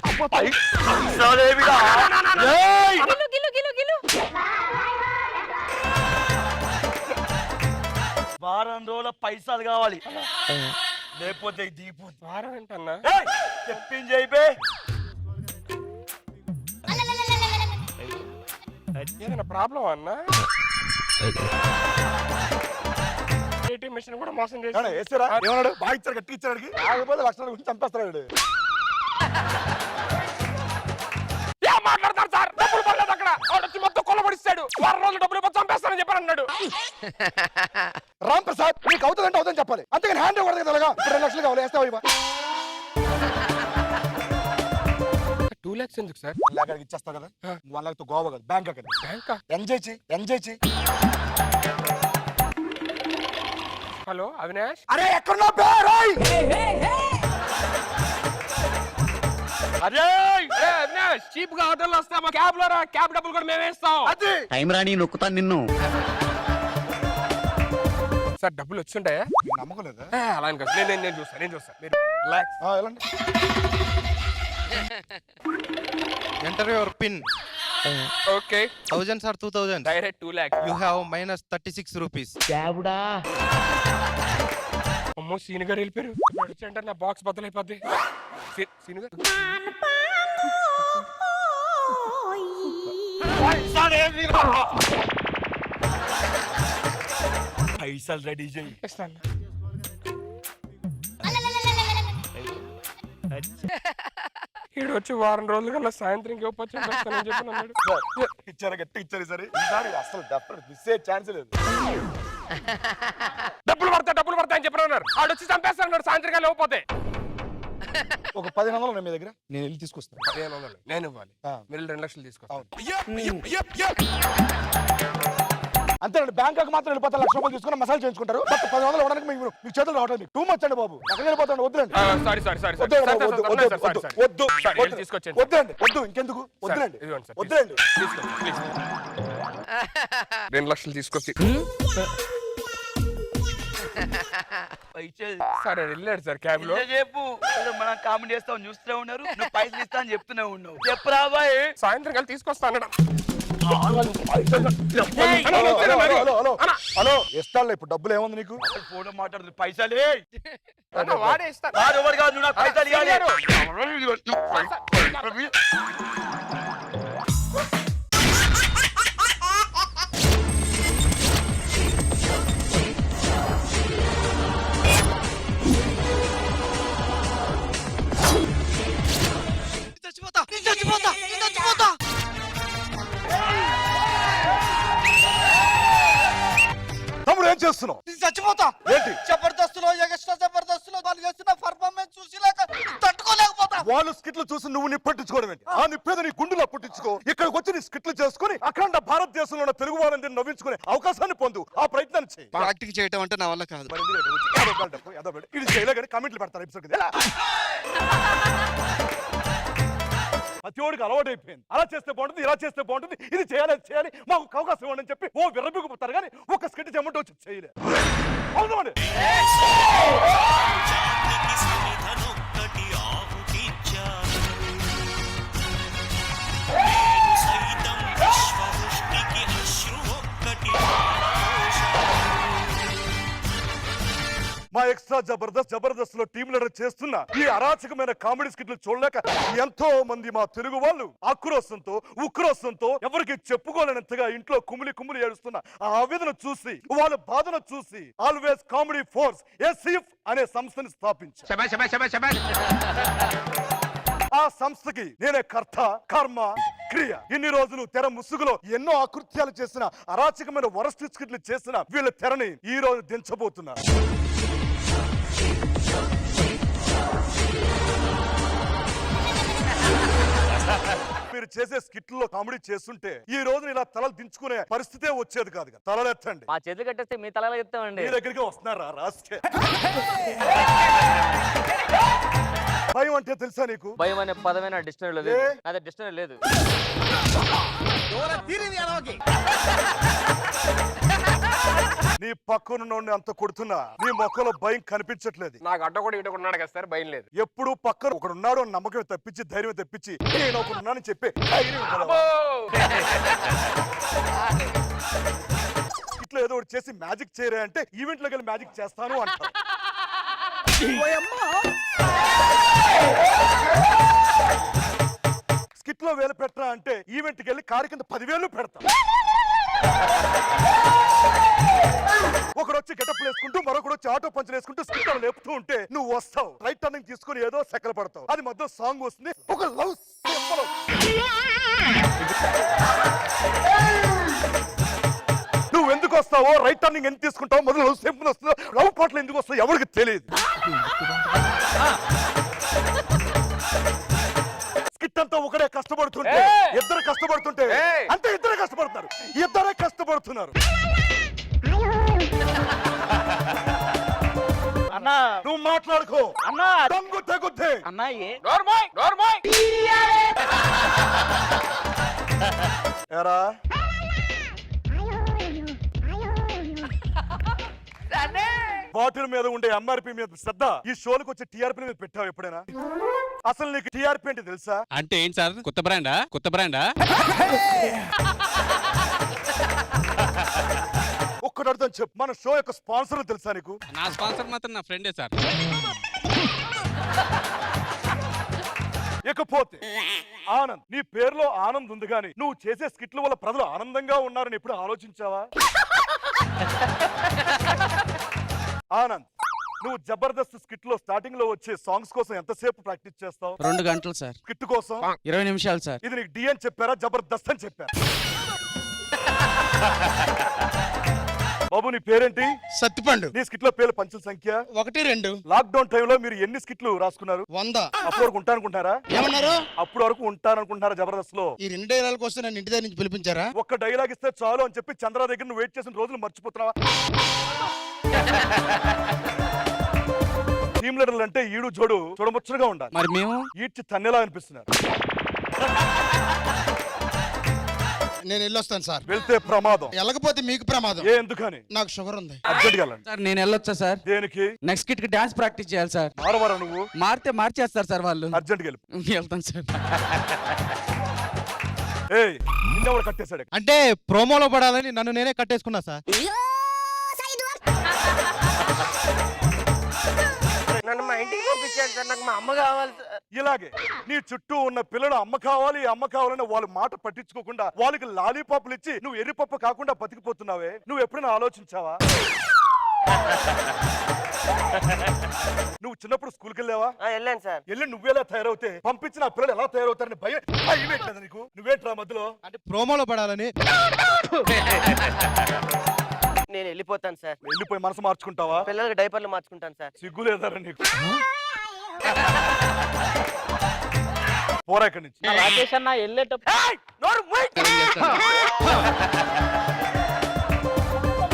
ఏయ్! వారం రోజుల పైసలు కావాలి, లేకపోతే దీపు వారం ఏంటన్నా? చెప్పింది అయిపోయి. ఏదైనా ప్రాబ్లం అన్నా? ఏటీఎం మిషన్ కూడా మోసం చేసి ఏమన్నాడు? బాగా ఇచ్చాడు, గట్టి ఇచ్చాడు. ఆగిపోతే లక్షల గురించి చంపేస్తాడు. ఏం మాట్లాడతారు సార్? డబ్బులు పడలేదు అక్కడ. వాడు వచ్చి మొత్తం కొల్లబడిస్తాడు. వారం రోజులు డబ్బులు ఇవ్వకపోతే చంపేస్తానని చెప్పారు అన్నాడు. రామ్ ప్రసాద్, నీకు అవుతుందంటే అవుతుందని చెప్పాలి, అంతేగాని హ్యాండ్ ఇవ్వదు కదా. 2 లక్షలు కావాలి, వేస్తావా? 2 lakhs ఎందుకు సార్? ఇచ్చేస్తావు కదా. 1 lakh తో గోవా కదా, బ్యాంక్ కదా. బ్యాంకా? ఎంజాయ్ చేయి. హలో అవినాష్. అరే ఎక్కడున్నా పేరాయ్? అరే అవినాష్, చీప్ గా హోటల్ వస్తా క్యాబ్ లో రా. క్యాబ్ డబ్బులు కూడా మేమే ఇస్తాం. అది టైం రాని నొక్కుతాను నిన్ను. సార్ డబ్బులు వచ్చుంటాయా? నమ్మకం లేదా? అలా అని కాదు. నేను చూస్తాను మీరు రిలాక్స్. వెళ్ళండి. Enter your pin. Okay. 1000s or 2000s. Direct 2 lakhs. You have minus 36 rupees. అమ్మో సీన్ గారు వెళ్ళిపోయారు. వచ్చంటే నా బాక్స్ బద్దలైపోద్ది. సీన్ గారు పైసలు రెడీ చేయి. ఇస్తాను. ఈడు వచ్చి వారం రోజుల కల్లా సాయంత్రం చెప్పని చెప్పి అన్నాడు. ఇచ్చారా? గట్టి ఇచ్చారు. సరే ఈసారి అసలు మిస్ అయ్యే ఛాన్స్ లేదు. డబ్బులు పడతాయి అని చెప్పి అన్నారు. ఆడు వచ్చి చంపేస్తాడు సాయంత్రం కల్లా ఇవ్వకపోతే. ఒక 1500 ఉన్నాయి మీ దగ్గర, నేను వెళ్ళి తీసుకొస్తాను. 1500 నేను ఇవ్వాలి. మీరు 2 లక్షలు తీసుకోవాలి. అంతేనండి. బ్యాంకాక్ మాత్రం వెళ్ళిపోతారు, 1 లక్ష రూపాయలు తీసుకుని మసాలా చేయించుకుంటారు. బట్ 1500 ఇవ్వడానికి మీకు చేతులు రావట్లేదు. టూ మచ్ అండి బాబు. అక్కడ వెళ్ళిపోతాను. వద్దులండి. వద్దు. ఇంకెందుకు? వద్దులండి. 2 లక్షలు తీసుకొచ్చి సరే వెళ్ళాడు సార్ క్యాబ్ లో. చెప్పు, మనం కామెంట్ చేస్తాం, చూస్తూనే ఉన్నారు. నువ్వు పైసలు ఇస్తా అని చెప్తూనే ఉన్నావు. చెప్పరా బాయ్? సాయంత్రం కలిసి తీసుకొస్తా అన్నాడు. హలో ఇస్తాను. ఇప్పుడు డబ్బులు ఏముంది నీకు? ఫోన్ మాట్లాడుతుంది. పైసలే వాడే ఇస్తాను. ఎవరు కాదు, నువ్వు నాకు పైసలు ఇవ్వాలి. చచ్చిపోతా. తమ్ముడు ఏం చేస్తున్నావు? చచ్చిపోతా. ఏంటి? జబర్దస్తులో ఎక్స్ట్రా జబర్దస్తులో వాళ్ళు చేస్తున్న పర్ఫార్మెన్స్ చూసి తట్టుకోలేకపోతా. వాళ్ళు స్కిట్లు చూసి నువ్వు నిప్పట్టించుకోవడం ఏంటి? ఆ నిప్పేద నీ గుండెలో పుట్టించుకో. ఇక్కడికి వచ్చి నీ స్కిట్లు చేసుకుని అఖండ భారతదేశంలో ఉన్న తెలుగు వాళ్ళని నవ్వించుకునే అవకాశాన్ని పొందు. ఆ ప్రయత్నాన్ని చేయి. ప్రాక్టీస్ చేయటం అంటే నా వల్ల కాదు. ఇది చేయలే కానీ కామెంట్లు పెడతారు ఎపిసోడ్. ప్రతివాడికి అలవాటు అయిపోయింది. అలా చేస్తే బాగుంటుంది, ఇలా చేస్తే బాగుంటుంది, ఇది చేయాలి, మాకు అవకాశం ఇవ్వండి అని చెప్పి ఓ విర్రబిగిపోతారు కానీ ఒక స్కిట్ చేయమంటే వచ్చి చేయలేదు. అవునండి. మా ఎక్స్ట్రా జబర్దస్త్ లో టీమ్ లీడర్ చేస్తున్న ఈ అరాచకమైన కామెడీ స్కిట్లు చూడలేక ఎంతో మంది మా తెలుగు వాళ్ళు ఉక్రోషంతో ఎవరికి చెప్పుకోలేనంతగా ఇంట్లో కుమిలి ఏడుస్తున్న ఆ ఆవేదన చూసి, వాళ్ళ బాధను చూసి ఆల్వేస్ కామెడీ ఫోర్స్ ఎస్ఈఎఫ్ అనే సంస్థని స్థాపించారు. ఆ సంస్థకి నేనే కర్త, కర్మ, క్రియ. ఇన్ని రోజులు తెర ముసుగులో ఎన్నో అకృత్యాలు చేసిన, అరాచకమైన వరస్ట్ స్కిట్లు చేసిన వీళ్ళ తెరని ఈ రోజు దించబోతున్నారు. మీరు చేసే స్కిట్లో కామెడీ చేస్తుంటే ఈ రోజు ఇలా తలలు దించుకునే పరిస్థితే వచ్చేది కాదు కదా. తలలెత్తండి. మా చేతులు కట్టేస్తే మీ తలలో చెప్తామండి. మీ దగ్గరికి వస్తున్నారా రాస్కే? భయం అంటే తెలుసా నీకు? భయం అనే పదమైన డిక్షనరీ లేదు. అదే డిక్షనరీ లేదు. నీ పక్కనున్న అంత కొడుతున్నా నీ మొక్కలో భయం కనిపించట్లేదు. నాకు అడ్డ కూడా ఇటు ఉన్నాడు కదా సార్, భయం లేదు. ఎప్పుడు పక్కన ఒకడున్నాడు అని నమ్మకం తప్పించి ధైర్యం తెప్పించి నేను ఒకడున్నానని చెప్పి ధైర్యం ఇవ్వగలవా? ఇట్లా ఏదో ఒకటి చేసి మ్యాజిక్ చేయరే అంటే ఈవెంట్ లోకి వెళ్ళి మ్యాజిక్ చేస్తాను అంటారు. స్కిట్ లో వేలు పెట్టరా అంటే ఈవెంట్ కి వెళ్ళి కారు కింద 10,000 పెడతా. ఒకడు వచ్చి గెటప్ వేసుకుంటూ మరొకడు వచ్చి ఆటో పంచులు వేసుకుంటూ స్కిట్ లేపుతూ ఉంటే నువ్వు వస్తావు, రైట్ టర్నింగ్ తీసుకుని ఏదో సెకలు పడతావు. అది మధ్య సాంగ్ వస్తుంది, ఒక లవ్ సింబల్. నువ్వు ఎందుకు వస్తావో, రైట్ టర్నింగ్ ఎందుకు తీసుకుంటావు, మొదలు లవ్ సింబల్ వస్తుందో, లవ్ పాటలు ఎందుకు వస్తావు ఎవరికి తెలియదు. స్కిట్ అంతా ఒకడే కష్టపడుతుంటే ఇద్దరు కష్టపడుతుంటే అంతే, ఇద్దరే కష్టపడుతున్నారు, ఇద్దరే కష్టపడుతున్నారు. అన్నా నువ్వు మాట్లాడుకో అన్నా. దమ్ము తెగుద్ది అన్నా ఏరా బాటిల్ మీద ఉండే ఎంఆర్పి మీద శ్రద్ధ ఈ షోలకు వచ్చే టీఆర్పీ మీద పెట్టావు ఎప్పుడైనా? అసలు నీకు టీఆర్పీ అంటే తెలుసా? అంటే ఏంటి సార్, కొత్త బ్రాండా? కొత్త బ్రాండా? ఒక్కటి అర్థం చెప్పు, మన షో యొక్క స్పాన్సర్ తెలుసా నీకు? నా స్పాన్సర్ మాత్రం నా ఫ్రెండే సార్. ఇకపోతే ఆనంద్, నీ పేరులో ఆనంద్ ఉంది కానీ నువ్వు చేసే స్కిట్ల వల్ల ప్రజలు ఆనందంగా ఉన్నారని ఎప్పుడు ఆలోచించావా? ఆనంద్, నువ్వు జబర్దస్త్ స్కిట్ లో స్టార్టింగ్ లో వచ్చే సాంగ్స్ కోసం ఎంతసేపు ప్రాక్టీస్ చేస్తావు? 2 గంటలు సార్. స్కిట్ కోసం 20 నిమిషాలు సార్. ఇది నీకు డి అని చెప్పారా, జబర్దస్త్ అని చెప్పారా? బాబు నీ పేరేంటి? సత్తిపండు. నీ స్కిట్ లో పేర్ల పంచుల సంఖ్య 1 2. లాక్ డౌన్ టైంలో మీరు ఎన్ని స్కిట్లు రాసుకున్నారు? 100. అప్పటి వరకు ఉంటారనుకుంటారా? ఏమన్నారు? అప్పుడు వరకు ఉంటారనుకుంటారా జబర్దస్త్ లో? ఈ 2 డైలాగ్ వస్తే నన్ను ఇంటి దగ్గర నుంచి పిలిపించారా? ఒక్క డైలాగ్ ఇస్తే చాలు అని చెప్పి చంద్ర దగ్గర నువ్వు వెయిట్ చేసిన రోజులు మర్చిపోతున్నావా? టీమ్ లీడర్లు అంటే ఈడు జోడు చూడముచ్చగా ఉండాలి. మరి మేము ఈడ్చి తన్నేలా అనిపిస్తున్నారు. నేను వెళ్ళొస్తాను సార్. వెళ్తే ప్రమాదం, వెళ్ళకపోతే మీకు ప్రమాదం. ఏ ఎందుకని? నాకు షుగర్ ఉంది. అర్జెంట్ వెళ్ళండి. సార్ నేను వెళ్ళొచ్చా సార్? దేనికి? నెక్స్ట్ కిట్ కి డాన్స్ ప్రాక్టీస్ చేయాలి సార్. మారవరా నువ్వు? మారితే మార్చేస్తారు సార్ వాళ్ళు. అర్జెంట్ వెళ్ళి వెళ్తాను సార్. ఏయ్ నిన్నెవడు కట్టేశాడు? అంటే ప్రోమోలో పడాలని నన్ను నేనే కట్టేసుకున్నా సార్. నన్ను మా ఇంటికి పంపించాను సార్, నాకు మా అమ్మ కావాలి సార్. ఇలాగే నీ చుట్టూ ఉన్న పిల్లలు అమ్మ కావాలి అమ్మ కావాలని వాళ్ళ మాట పట్టించుకోకుండా వాళ్ళకి లాలీపాపులు ఇచ్చి నువ్వు ఎర్రిపప్పు కాకుండా బతికిపోతున్నావే. నువ్వు ఎప్పుడైనా ఆలోచించావా? నువ్వు చిన్నప్పుడు స్కూల్కి వెళ్ళావా? వెళ్ళాను సార్. వెళ్ళి నువ్వేలా తయారవుతే పంపించిన పిల్లలు ఎలా తయారవుతారని భయం భయమేట్లేదు నీకు? నువ్వేంట్రా మధ్యలో? అంటే ప్రోమోలో పడాలని. నేను వెళ్ళిపోతాను సార్. వెళ్ళిపోయి మనసు మార్చుకుంటావా? పిల్లలకి డైపర్లు మార్చుకుంటాను సార్. సిగ్గు లేదారా నీకు? పోరా ఇక్కడి నుంచి. రాకేష్ అన్న వెళ్ళేటప్పుడు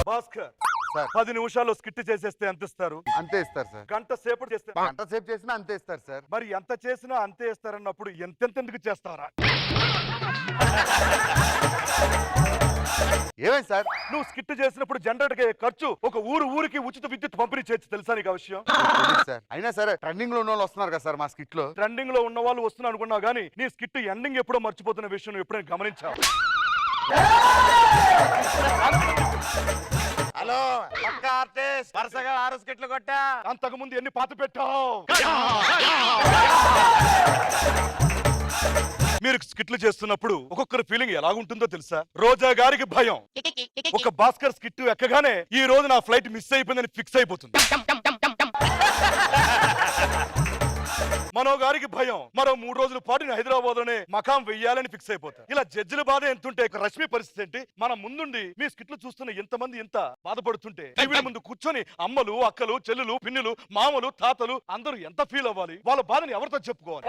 భాస్కర్ 10 నిమిషాల్లో స్కిట్ చేసేస్తే ఎంత ఇస్తారు? అంతే ఇస్తారు సార్. గంట సేపు చేస్తే గంట సేపు చేసినా అంతే ఇస్తారు సార్. మరి ఎంత చేసినా అంతే ఇస్తారన్నప్పుడు ఎంతెందుకు చేస్తారా? ఏమైంది సార్? నువ్వు స్కిట్ చేసినప్పుడు జనరేటర్ ఖర్చు ఒక ఊరికి ఉచిత విద్యుత్ పంపిణీ చేయొచ్చు, తెలుసా నీకు ఆ విషయం? తెలీదు సార్. అయినా సరే ట్రెండింగ్ లో ఉన్న వాళ్ళు వస్తున్నారు కదా సార్ మా స్కిట్ లో. ట్రెండింగ్ లో ఉన్న వాళ్ళు వస్తున్నారు అనుకున్నావు కానీ నీ స్కిట్ ఎండింగ్ ఎప్పుడో మర్చిపోతున్న విషయం నువ్వు ఎప్పుడైనా గమనించావు? హలో పక్క ఆర్టిస్ట్, వరుసగా 6 స్కిట్లు కొట్టా. అంతకు ముందు ఎన్ని పాత పెట్టావు? మీరు స్కిట్లు చేస్తున్నప్పుడు ఒక్కొక్కరి ఫీలింగ్ ఎలాగుంటుందో తెలుసా? రోజా గారికి భయం, ఒక భాస్కర్ స్కిట్ ఎక్కగానే ఈ రోజు నా ఫ్లైట్ మిస్ అయిపోయిందని ఫిక్స్ అయిపోతుంది. మనో గారికి భయం, మరో 3 రోజుల పాటు నేను హైదరాబాద్ లోనే మకాం వెయ్యాలని ఫిక్స్ అయిపోతారు. ఇలా జడ్జిల బాధ ఎంతుంటే రష్మి పరిస్థితి ఏంటి? మన ముందుండి మీ స్కిట్లు చూస్తున్న ఎంతమంది ఎంత బాధపడుతుంటే టీవీ ముందు కూర్చొని అమ్మలు అక్కలు చెల్లులు పిన్నులు మామలు తాతలు అందరూ ఎంత ఫీల్ అవ్వాలి? వాళ్ళ బాధని ఎవరితో చెప్పుకోవాలి?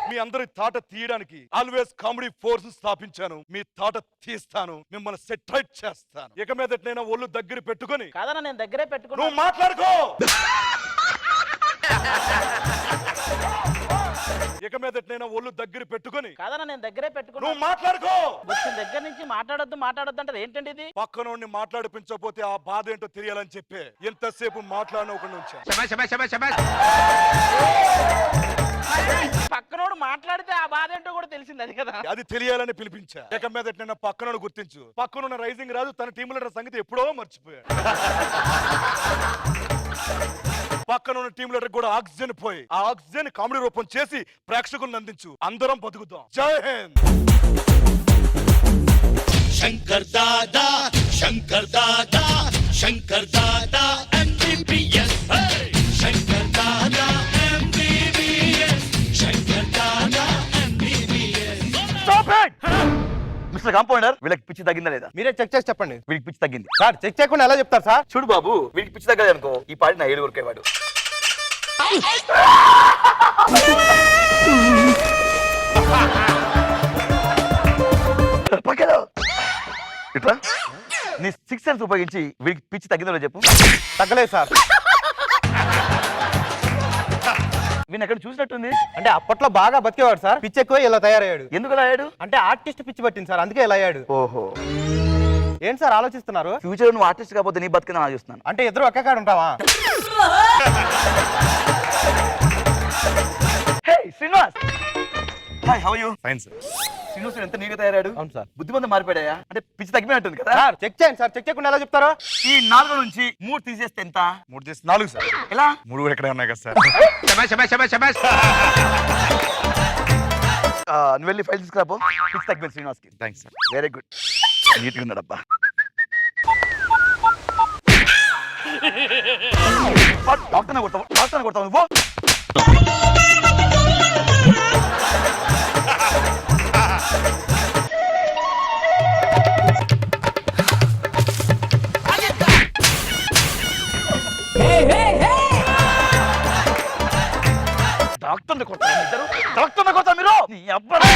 మీ అందరి తాట తీయడానికి ఆల్వేస్ కామెడీ ఫోర్స్ స్థాపించాను. మీ తాట తీస్తాను, మిమ్మల్ని సెటైట్ చేస్తాను. ఇక మీదట నేను ఒళ్ళు దగ్గర పెట్టుకొని కాదన్నా నేను దగ్గరే పెట్టుకున్నా. నువ్వు మాట్లాడుకో. ఇక మీదట నేను ఒళ్ళు దగ్గర పెట్టుకొని కాదన్నా నేను దగ్గరే పెట్టుకున్నా. నువ్వు మాట్లాడుకో. వచ్చిన దగ్గర నుంచి మాట్లాడొద్దు అంటే ఏంటండి ఇది? పక్కనోడిని మాట్లాడిపించకపోతే ఆ బాధ ఏంటో తెలియాలని చెప్పి ఎంతసేపు మాట్లాడనకుండా ఉంచా. పక్కనోడు మాట్లాడితే ఆ బాధ ఏంటో కూడా తెలిసింది అది కదా. అది తెలియాలని పిలిపించా. ఇక మీదట నేను పక్కనోడు గుర్తించు. పక్కనున్న రైజింగ్ రాజు తన టీమ్ లీడర్ సంగతి ఎప్పుడో మర్చిపోయాడు. పక్కనున్న టీమ్ లీడర్ కూడా ఆక్సిజన్ పోయి ఆ ఆక్సిజన్ కామెడీ రూపం చేసి ప్రేక్షకులను అందించు. అందరం బతుకుతాం. జై Hind. Shankar Dada Shankar Dada Shankar Dada MBBS Shankar Dada MBBS Shankar Dada MBBS. Mister compounder, వీళ్ళకి పిచ్చి తగ్గిందా లేదా? మీరే చెక్ చేసి చెప్పండి. వీళ్ళకి పిచ్చి తగ్గింది సార్ చెక్ చేయకుండా ఎలా చెప్తారు సార్? చూడు బాబు, వీళ్ళకి పిచ్చి తగ్గలేదు అనుకో, ఈ పాటి నా 7 కొరికేవాడు. ఇట్లా నీ 6 సెన్స్ ఉపయోగించి వీడికి పిచ్చి తగ్గిందో చెప్పు. తగ్గలేదు సార్. వీని ఎక్కడ చూసినట్టుంది. అంటే అప్పట్లో బాగా బతికేవాడు సార్, పిచ్చి ఎక్కువ ఇలా తయారయ్యాడు. ఎందుకు అలా అయ్యాడు? అంటే ఆర్టిస్ట్ పిచ్చి పట్టింది సార్, అందుకే ఇలా అయ్యాడు. ఓహో, ఏంటి సార్ ఆలోచిస్తున్నారు? ఫ్యూచర్ నువ్వు ఆర్టిస్ట్ కాకపోతే నీ బతికిన ఆలోచిస్తున్నాను. అంటే ఇద్దరు ఒక్క కాడ ఉంటావా? Hey Srinivas, hi, how are you? Fine sir. Srinivas ఎంత నీగా తయారాడు. అవును సార్. బుద్ధిమంతం మారిపోయాయా? అంటే పిచ్చి తగ్గిపోయినట్టుంది కదా. సార్ చెక్ చేయండి సార్, చెక్ చేయకుండా ఎలా చెప్తారో? ఈ 4 నుంచి 3 తీసేస్తే ఎంత? 3 చేసి 4 సార్. ఎలా? 3 కూడా ఎక్కడే ఉన్నాయి కదా సార్. నువ్వు వెళ్ళి ఫైల్ తీసుకురాపో. పిచ్చి తగ్గిపోయింది శ్రీనివాస్ కి. Thanks sir. వెరీ గుడ్, నీట్గా ఉన్నాడబ్బా. డాక్టర్ని కొడతావు నువ్వు. డాక్టర్ని కొడతారు ఇద్దరు. డాక్టర్ని కొడతారు మీరు. నీ అబ్బరా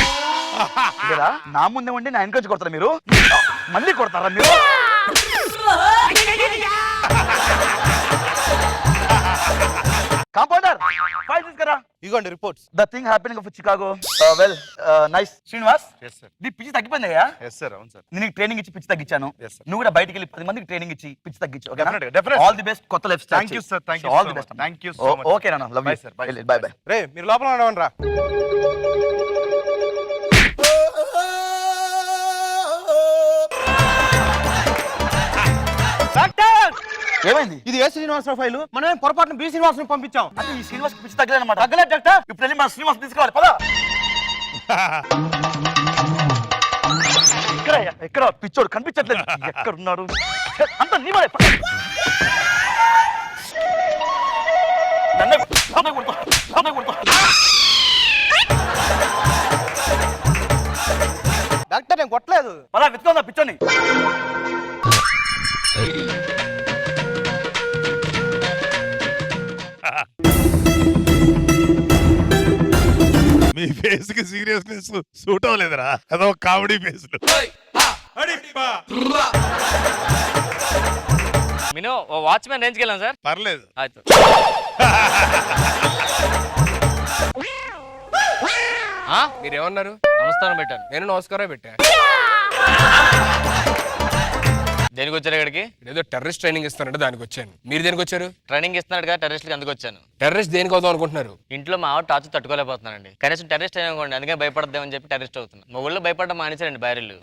నా ముందే ఉండి నా వెనకొచ్చి కొడతారా మీరు? మళ్ళీ కొడతారా మీరు? కాంపౌండర్, ఫైల్ తీసుకురా. ఇగోండి reports. The thing happening of Chicago. Well nice. Srinivas, Yes, sir. నీ పిచ్చి తగ్గిపోయిందయ్యా. Yes, sir. అవును సార్. నేను ట్రైనింగ్ ఇచ్చి పిచ్చి తగ్గించాను. Yes, sir. నువ్వు కూడా బయటికి వెళ్ళి 10 మందికి ట్రైనింగ్ ఇచ్చి పిచ్చి తగ్గించు. Definitely, definitely. All the best. కొత్త lifestyle. Thank you, sir. Thank you all so the best. much. Thank you so much. Okay నాన్న, love Bye, you sir. Bye, sir. Bye bye. రే మీరు లోపల ఉండవండి రా. డాక్టర్, ఏమైంది? ఇది ఏ Srinivasarao file? మనం పొరపాటున బి శ్రీనివాసరావు పంపించాం. అంటే ఈ శ్రీనివాస్ పిచ్చి తగ్గలేదన్నమాట. తగ్గలేదు డాక్టర్. ఇప్పుడు వెళ్ళి మా శ్రీనివాస్ తీసుకోవాలి. పదా. ఎక్కడ పిచ్చోడు కనిపించట్లేదు. ఎక్కడ ఉన్నాడు? అంత నీ వల్లే. డాక్టర్ నేను కొట్టలేదు. పదా, వెతుకుందా పిచ్చోని. మీ ఫేస్ కి సీరియస్నెస్ సూట్ అవ్వలేదురా, అదో కామెడీ ఫేస్. మినో ఓ వాచ్మెన్ రేంజ్కి వెళ్ళాం సార్. పర్లేదు. ఆಯ್ತು. మీరేమన్నారు? నమస్కారం పెట్టాను. నేను నమస్కారం పెట్టా. దేనికి వచ్చారు ఇక్కడికి? ఏదో టెర్రరిస్ట్ ట్రైనింగ్ ఇస్తానంటే దానికి వచ్చాను. మీరు దేనికి వచ్చారు? ట్రైనింగ్ ఇస్తున్నాడుగా టెర్రరిస్ట్కి అందుకు వచ్చాను. టెర్రరిస్ట్ దేనికి అవుదాం అనుకుంటున్నారు? ఇంట్లో మా ఆవిడ టార్చ్ తట్టుకోలేకపోతున్నానండి. కనీసం టెర్రరిస్ట్ అయినా అనుకోండి, అందుకే భయపడద్దామని చెప్పి టెర్రరిస్ట్ అవుతున్నా. మా ఊళ్ళో భయపడడం మానేశారండి భార్యలు.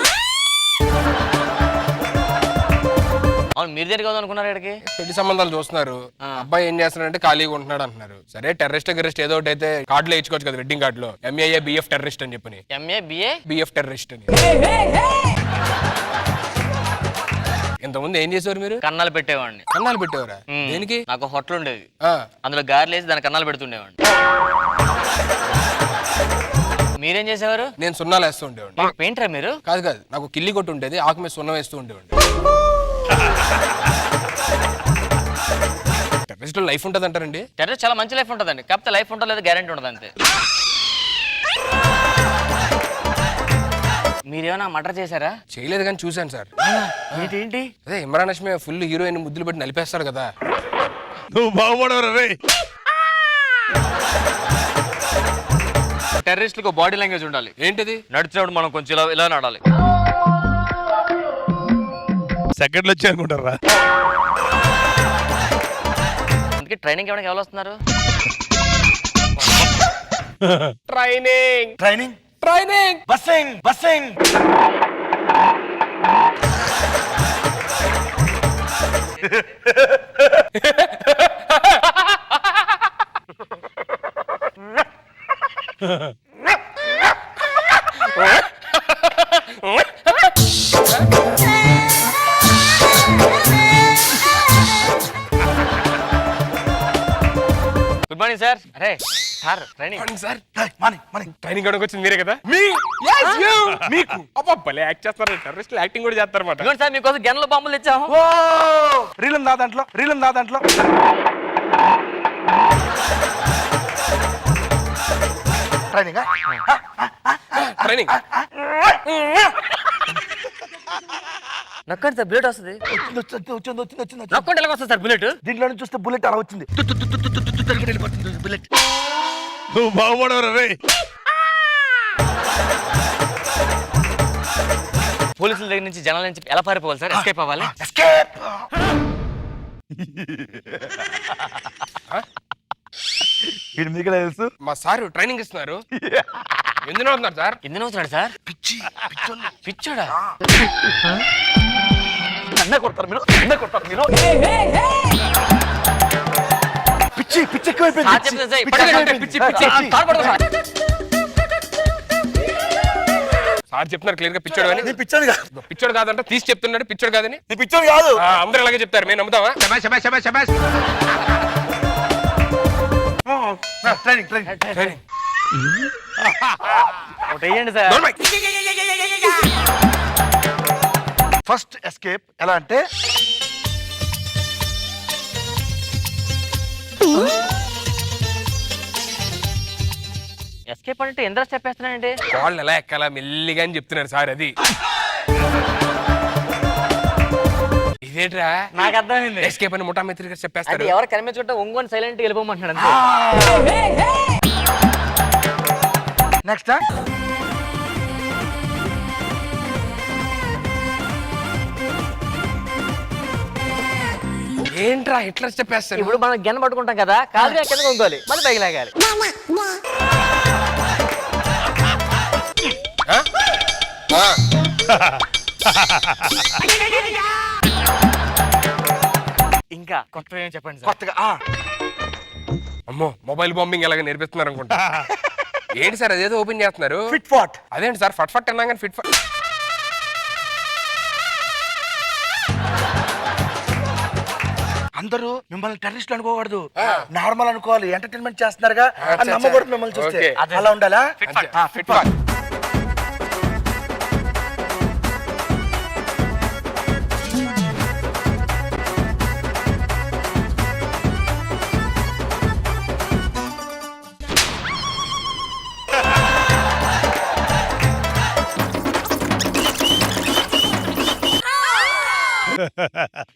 అవును, మీరు దేనికి అవుదాం అనుకున్నారు ఇక్కడికి? పెళ్లి సంబంధాలు చూస్తున్నారు. అబ్బాయి ఏం చేస్తున్నాడంటే ఖాళీగా ఉంటున్నాడు అంటున్నారు. సరే టెర్రరిస్ట్ గిరిస్ట్ ఏదో ఒకటి అయితే కార్డులో ఇచ్చుకోవచ్చు కదా, వెడ్డింగ్ కార్డులో MAA BF టెర్రరిస్ట్ అని చెప్పని. MA BA BF టెర్రరిస్ట్ అని. ఇంతకుముందు ఏం చేసేవారు మీరు? కన్నాలు పెట్టేవాడిని. కన్నాలు పెట్టేవారా? దేనికి? నాకు హోటల్ ఉండేది, ఆ, అందులో గారెలు వేసి దాని కన్నాలు పెడుతుండేవాడిని. మీరేం చేసేవారు? నేను సున్నాలు వేస్తూ ఉండేవాడిని. పెయింటరా మీరు? కాదు కాదు, నాకు కిల్లి కొట్టు ఉండేది, ఆకు మీద సున్నం వేస్తూ ఉండేవాడిని. టెర్రరిస్ట్ లైఫ్ ఉంటుంది అంటారండి? టెర్రరిస్ట్ చాలా మంచి లైఫ్ ఉంటుందండి, కాకపోతే లైఫ్ ఉండలేదు, గ్యారెంటీ ఉండదు అంతే. మీరేమైనా మర్డర్ చేశారా? చేయలేదు కానీ చూశాను సార్. ఏంటి? అదే ఇమ్రాన్ హష్మి ఫుల్ హీరోయిన్ ముద్దులు పెట్టి నలిపేస్తాడు కదా. నువ్వు బాగుపడవరా రే. టెర్రరిస్టులకు బాడీ లాంగ్వేజ్ ఉండాలి. ఏంటిది? నడిచినప్పుడు మనం కొంచెం ఇలా నడాలి. సెకండ్లు వచ్చి అనుకుంటారా? అందుకే ట్రైనింగ్ ఇవ్వడానికి ఎవరు వస్తున్నారు? ట్రైనింగ్ ట్రైనింగ్ ట్రైనింగ్ బస్సింగ్ బస్సింగ్. Good morning sir. అరే sir training. Sir money money. Training ఇవ్వడానికి వచ్చింది మీరే కదా? మీకు అబ్బా భలే యాక్ట్ చేస్తారు. టెర్రరిస్టులు యాక్టింగ్ కూడా చేస్తారు అన్నమాట. ఇదిగోండి సార్ మీకోసం గన్నులు బాంబులు తెచ్చాము. ఓ రీలం దా దాంట్లో, రీలం దా దాంట్లో. ట్రైనింగ్ ట్రైనింగ్ నక్కండి సార్ బుల్లెట్ వస్తుంది. వచ్చింది. నక్కండి ఎలా వస్తుంది సార్ బుల్లెట్? దీంట్లో నుంచి చూస్తే బుల్లెట్ అలా వచ్చింది. బుల్లెట్. నువ్వు బాగుపడవరా రే. పోలీసుల దగ్గర నుంచి జనాల నుంచి ఎలా పారిపోవాలి సార్? ఎస్కేప్ అవ్వాలి. ఎస్కేప్. ఇది మీకు తెలుసు. మా సార్ ట్రైనింగ్ ఇస్తున్నారు. ఎందులో ఉన్నారు సార్? ఎందుకు అవుతున్నాడు సార్? పిచ్చోడా? అన్న కొడతారు మీరు, అన్న కొడతారు మీరు. పిచ్చి పిచ్చి ఎక్కువైపోయింది. సార్ చెప్తుంది సార్, ఇప్పటికే పిచ్చి పిచ్చి. సార్ పడుకో సార్. సార్ చెప్తున్నారు క్లియర్ గా పిచ్చోడు అని. నీ పిచ్చోడు కాదు. పిచ్చోడు కాదంట తీసి చెప్తున్నాడు పిచ్చోడు కాదని. నీ పిచ్చోడు కాదు. అందరూ అలాగే చెప్తారు, మేము నమ్ముతావా? Training training. ఒకటి వేయండి సార్. ఫస్ట్ ఎస్కేప్ ఎలా అంటే ఎస్కేప్ అంటే ఎంత స్టెప్ వేస్తున్నానండి? వాళ్ళు ఎలా ఎక్కాలా మెల్లిగా అని చెప్తున్నారు సార్. అది ఇదేట్రా? నాకు అర్థమైంది. ఎస్కేప్ అని ముఠామిత్రిగా అది చెప్పేస్తారు. ఎవరు కనిపించుకుంటే ఒంగోని సైలెంట్ వెళ్ళిపోమంటున్నాడు అంతే. నెక్స్ట్ ఏంట్రా ఇట్లా చెప్పేస్తారు? ఇప్పుడు మనం గెన్న పట్టుకుంటాం కదా, కాదు కింద ఒంగోలి మళ్ళీ పైకి లాగాలి. ఇంకా కొత్త ఏం చెప్పండి సార్. కొత్తగా అమ్మో మొబైల్ బాంబింగ్ ఎలాగ నేర్పిస్తున్నారు అనుకుంటా. ఏంటి సార్ అదేదో ఓపెన్ చేస్తున్నారు? Fit fat. అదేంటి సార్ ఫట్ ఫట్ అన్నా కానీ ఫిట్ ఫట్. అందరూ మిమ్మల్ని టెర్రరిస్ట్ అనుకోకూడదు, నార్మల్ అనుకోవాలి. ఎంటర్టైన్మెంట్ చేస్తున్నారుగా అని నమ్మకూడదు మిమ్మల్ని చూస్తే. అలా ఉండాలా? ఫిట్ ఫట్.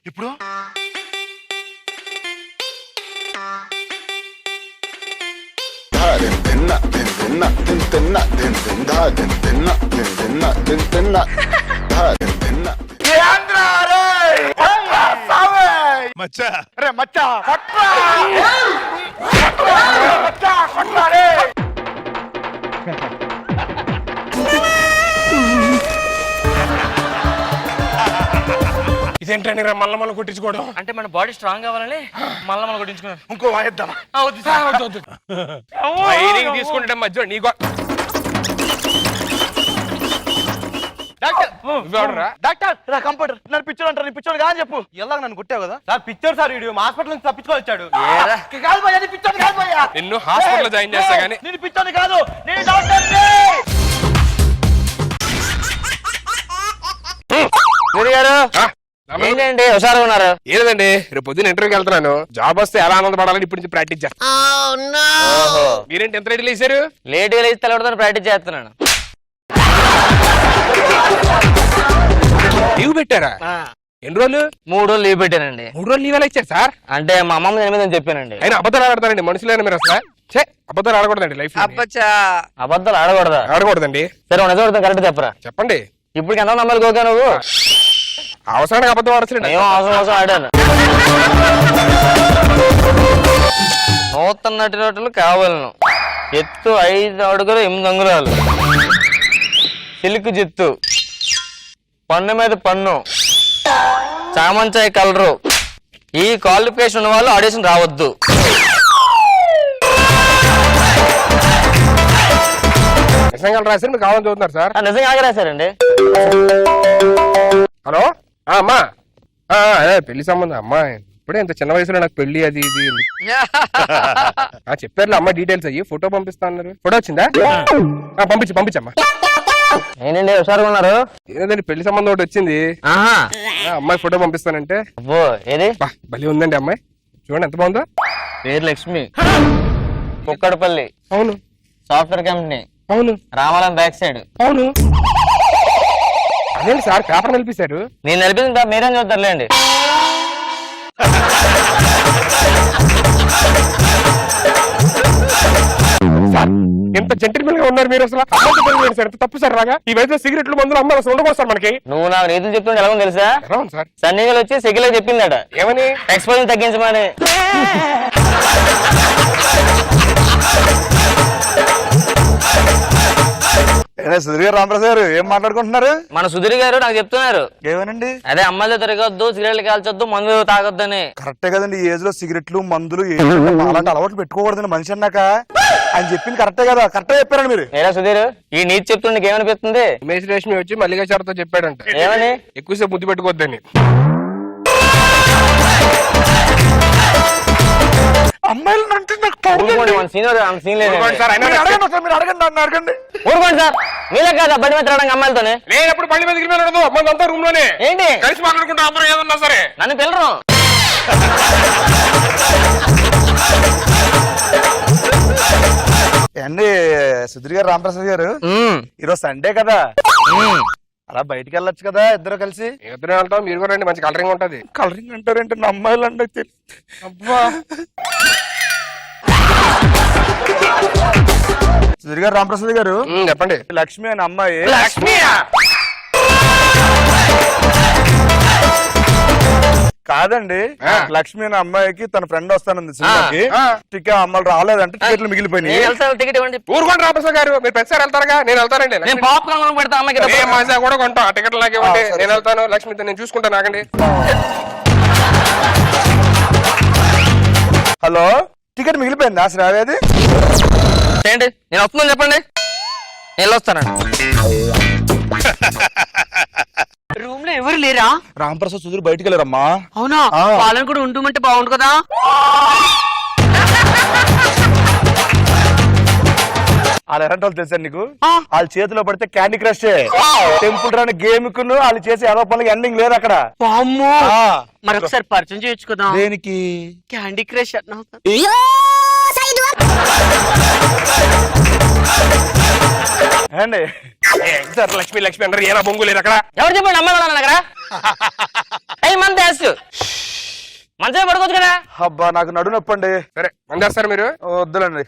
ఇప్పుడు మచ్చా రే మచ్చా కొట్రా మచ్చా కొట్రా రే. ఇదేంటండి మళ్ళీ మళ్ళీ కొట్టించుకోవడం? అంటే మన బాడీ స్ట్రాంగ్ అవ్వాలని మళ్ళీ కొట్టించుకున్నాను. ఇంకో వాయిద్దామా? ట్రైనింగ్ తీసుకుంటే మధ్య నీకు డాక్టర్ కంప్యూటర్ నన్ను పిచ్చోడు అంటారు. నీ పిచ్చోడు కాదని చెప్పు. ఎలా నన్ను కొట్టావు కదా సార్ పిచ్చోడు సార్, వీడియో హాస్పిటల్ నుంచి తప్పించుకొచ్చాడు. కాదు భయ్యా, నీ పిచ్చోడు కాదు భయ్యా. నిన్ను హాస్పిటల్ జాయిన్ చేస్తా గానీ నేను పిచ్చోడు కాదు, నేను డాక్టర్. ఏంటండి హుషారుగా ఉన్నారు? ఏదండి రేపు పొద్దున్న ఇంటర్వ్యూకి వెళ్తున్నాను. జాబ్ వస్తే ఎలా ఆనందపడాలని ఇప్పటి నుంచి ప్రాక్టీస్ చేస్తాను. మీరేంటి ఎంత రెడీ లేసారు? లేట్ గా లేచి తెలవడదని ప్రాక్టీస్ చేస్తున్నాను. పెట్టారా? ఎన్ని రోజులు? 3 రోజులు లీవ్ పెట్టానండి. 3 రోజులు లీవ్ ఎలా ఇచ్చారు సార్? అంటే మా అమ్మమ్మ చనిపోయిందని చెప్పానండి. అయినా అబద్ధాలు ఆడతారండి మనుషులైనా మీరు అసలు? అబద్ధాలు ఆడకూడదండి లైఫ్. అబద్ధాలు ఆడకూడదా? ఆడకూడదండి. సరే నిజం కరెక్ట్ చెప్పరా? చెప్పండి. ఇప్పుడు ఎంత నమ్మలు కోకా నువ్వు? అవసరానికి అబద్ధం ఆడచ్చండి. ఏమో అవసరం ఆడాను. నూతన నటినట్లు కావాలను. ఎత్తు 5 అడుగులు 8 అంగుళాలు. సిల్క్ జిత్తు. పన్ను మీద పన్ను. చామంచాయి కలరు. ఈ క్వాలిఫికేషన్ ఉన్న వాళ్ళు ఆడిషన్ రావద్దు. నిజంగా రాశారు, మీరు కావాలని చదువుతున్నారు సార్? నిజంగా రాశారండి. హలో అమ్మా, పెళ్లి సంబంధం అమ్మా. ఇప్పుడే ఇంత చిన్న వయసులో నాకు పెళ్లి అది ఇది చెప్పారులే అమ్మా. డీటెయిల్స్ అయ్యి ఫోటో పంపిస్తా అన్నారు. ఫోటో వచ్చిందా? పంపించమ్మా. ఏంటండి హుషారుగా ఉన్నారు? ఏదండి పెళ్లి సంబంధం ఒకటి వచ్చింది. అమ్మాయి ఫోటో పంపిస్తానంటే. ఏది భలే ఉందండి అమ్మాయి, చూడండి ఎంత బాగుందో. పేరు లక్ష్మి, కుక్కడపల్లి. అవును. Software company. అవును. రామాలయం బ్యాక్ సైడ్. అవును. అదేంటి సార్ పేపర్ నిలిపేశారు? నేను నిలిపింది మీరేం చూద్దారులేండి. ఎంత జెంటిల్మెన్ గా ఉన్నారు మీరు అసలు. అమ్మాయి సార్ ఎంత తప్పు సార్ రాగా. ఈ వయసులో సిగరెట్లు మందులు అమ్మాయి అసలు ఉండకూడదు సార్ మనకి. నువ్వు నా నీతులు చెప్తుంటే ఎలా తెలుసా? అవును సార్. సన్నీళ్ళు వచ్చి సిగ్గులో చెప్పిందట. ఏమని? ఎక్స్పోజర్ తగ్గించమని. సుధీర్ గారు, రామప్రసాద్ గారు ఏం మాట్లాడుకుంటున్నారు? మన సుధీర్ గారు నాకు చెప్తున్నారు. ఏమనండి? అదే అమ్మాయిలు తిరగొద్దు, సిగరెట్లు కాల్చొద్దు, మందు తాగొద్దు అని. కరెక్టే కదండి. ఈ ఏజ్ లో సిగరెట్లు మందులు అలాంటి అలవాట్లు పెట్టుకోకూడదండి మనిషి అన్నాక. ఆయన చెప్పింది కరెక్టే కదా? కరెక్టే చెప్పారండి మీరు. ఏరా సుధీర్, ఈ నీతి చెప్తుండే ఏమనిపిస్తుంది? ఉమేష్ రేష్మి వచ్చి మల్లికాచార్తో చెప్పాడంట. ఏమని? ఎక్కువసేపు ముద్దు పెట్టుకోవద్దని. అమ్మాయిలు అంటే నాకు అడగండి. ఊరుకోండి సార్, మీరే కాదా బండి మీద తిరగడానికి అమ్మాయిలతోనే? నేనెప్పుడు బండి మీద వెళ్ళదు, అమ్మాయిలంతా రూమ్ లోనే ఏంటి కలిసి మాట్లాడుకుంటా అందరూ ఏదన్నా సరే. నన్ను పిల్లరు. అండి సుధీర్ గారు, రామప్రసాద్ గారు, ఈరోజు సండే కదా, అలా బయటికి వెళ్ళొచ్చు కదా ఇద్దరు కలిసి? ఇద్దరు వెళ్తాం, మీరు కూడా రండి, మంచి కలరింగ్ ఉంటది. కలరింగ్ అంటారంటే నా అమ్మాయిలు అంటే అబ్బా. సుధీర్ గారు, రామప్రసాద్ గారు చెప్పండి. లక్ష్మి అని అమ్మాయి. లక్ష్మి కాదండి, లక్ష్మి అనే అమ్మాయికి తన ఫ్రెండ్ వస్తానంది సినిమాకి. టికెట్ అమ్మాయిలు రాలేదంటే టికెట్లు మిగిలిపోయినాయి. టికెట్ ఇవ్వండి. ఊరుకోండి రామప్రసాద్ గారు, మీరు ప్రతిసారి వెళ్తారుగా. నేను వెళ్తానండి. నేను పాప్కార్న్ పెడతా అమ్మాయికి. మాసా కూడా కొంటాం. ఆ టికెట్లు నాకే ఉంటే నేను వెళ్తాను. లక్ష్మితో నేను చూసుకుంటాను. ఆగండి. హలో, టికెట్ మిగిలిపోయిందా శ్రావేది? ఏంటి నేను వస్తుందని చెప్పండి, నేను వస్తానండి. రూమ్ లో ఎవరు లేరా? రామప్రసాద్ సుధీర్ బయటికి వెళ్ళారమ్మా. అవునా? వాళ్ళని కూడా ఉంటుమంటే బాగుండు కదా. వాళ్ళు ఎలాంటి వాళ్ళు తెలుసా నీకు? వాళ్ళ చేతిలో పడితే candy crush, temple run game కు వాళ్ళు చేసే ఏదో పనులకి ఎండింగ్ లేదు అక్కడ. మరొకసారి పరిచయం చేయొచ్చు కదా. దేనికి? Candy crush. అండి సార్ లక్ష్మి లక్ష్మి అంటారు, ఏనా బొంగు లేదు అక్కడ. ఎవరు చెప్పండి అమ్మాయి అక్కడ? మంచిగా పడుకోవచ్చు కదా. అబ్బా నాకు నడు నొప్పండి. సరే మందేస్తారు మీరు. వద్దులండి.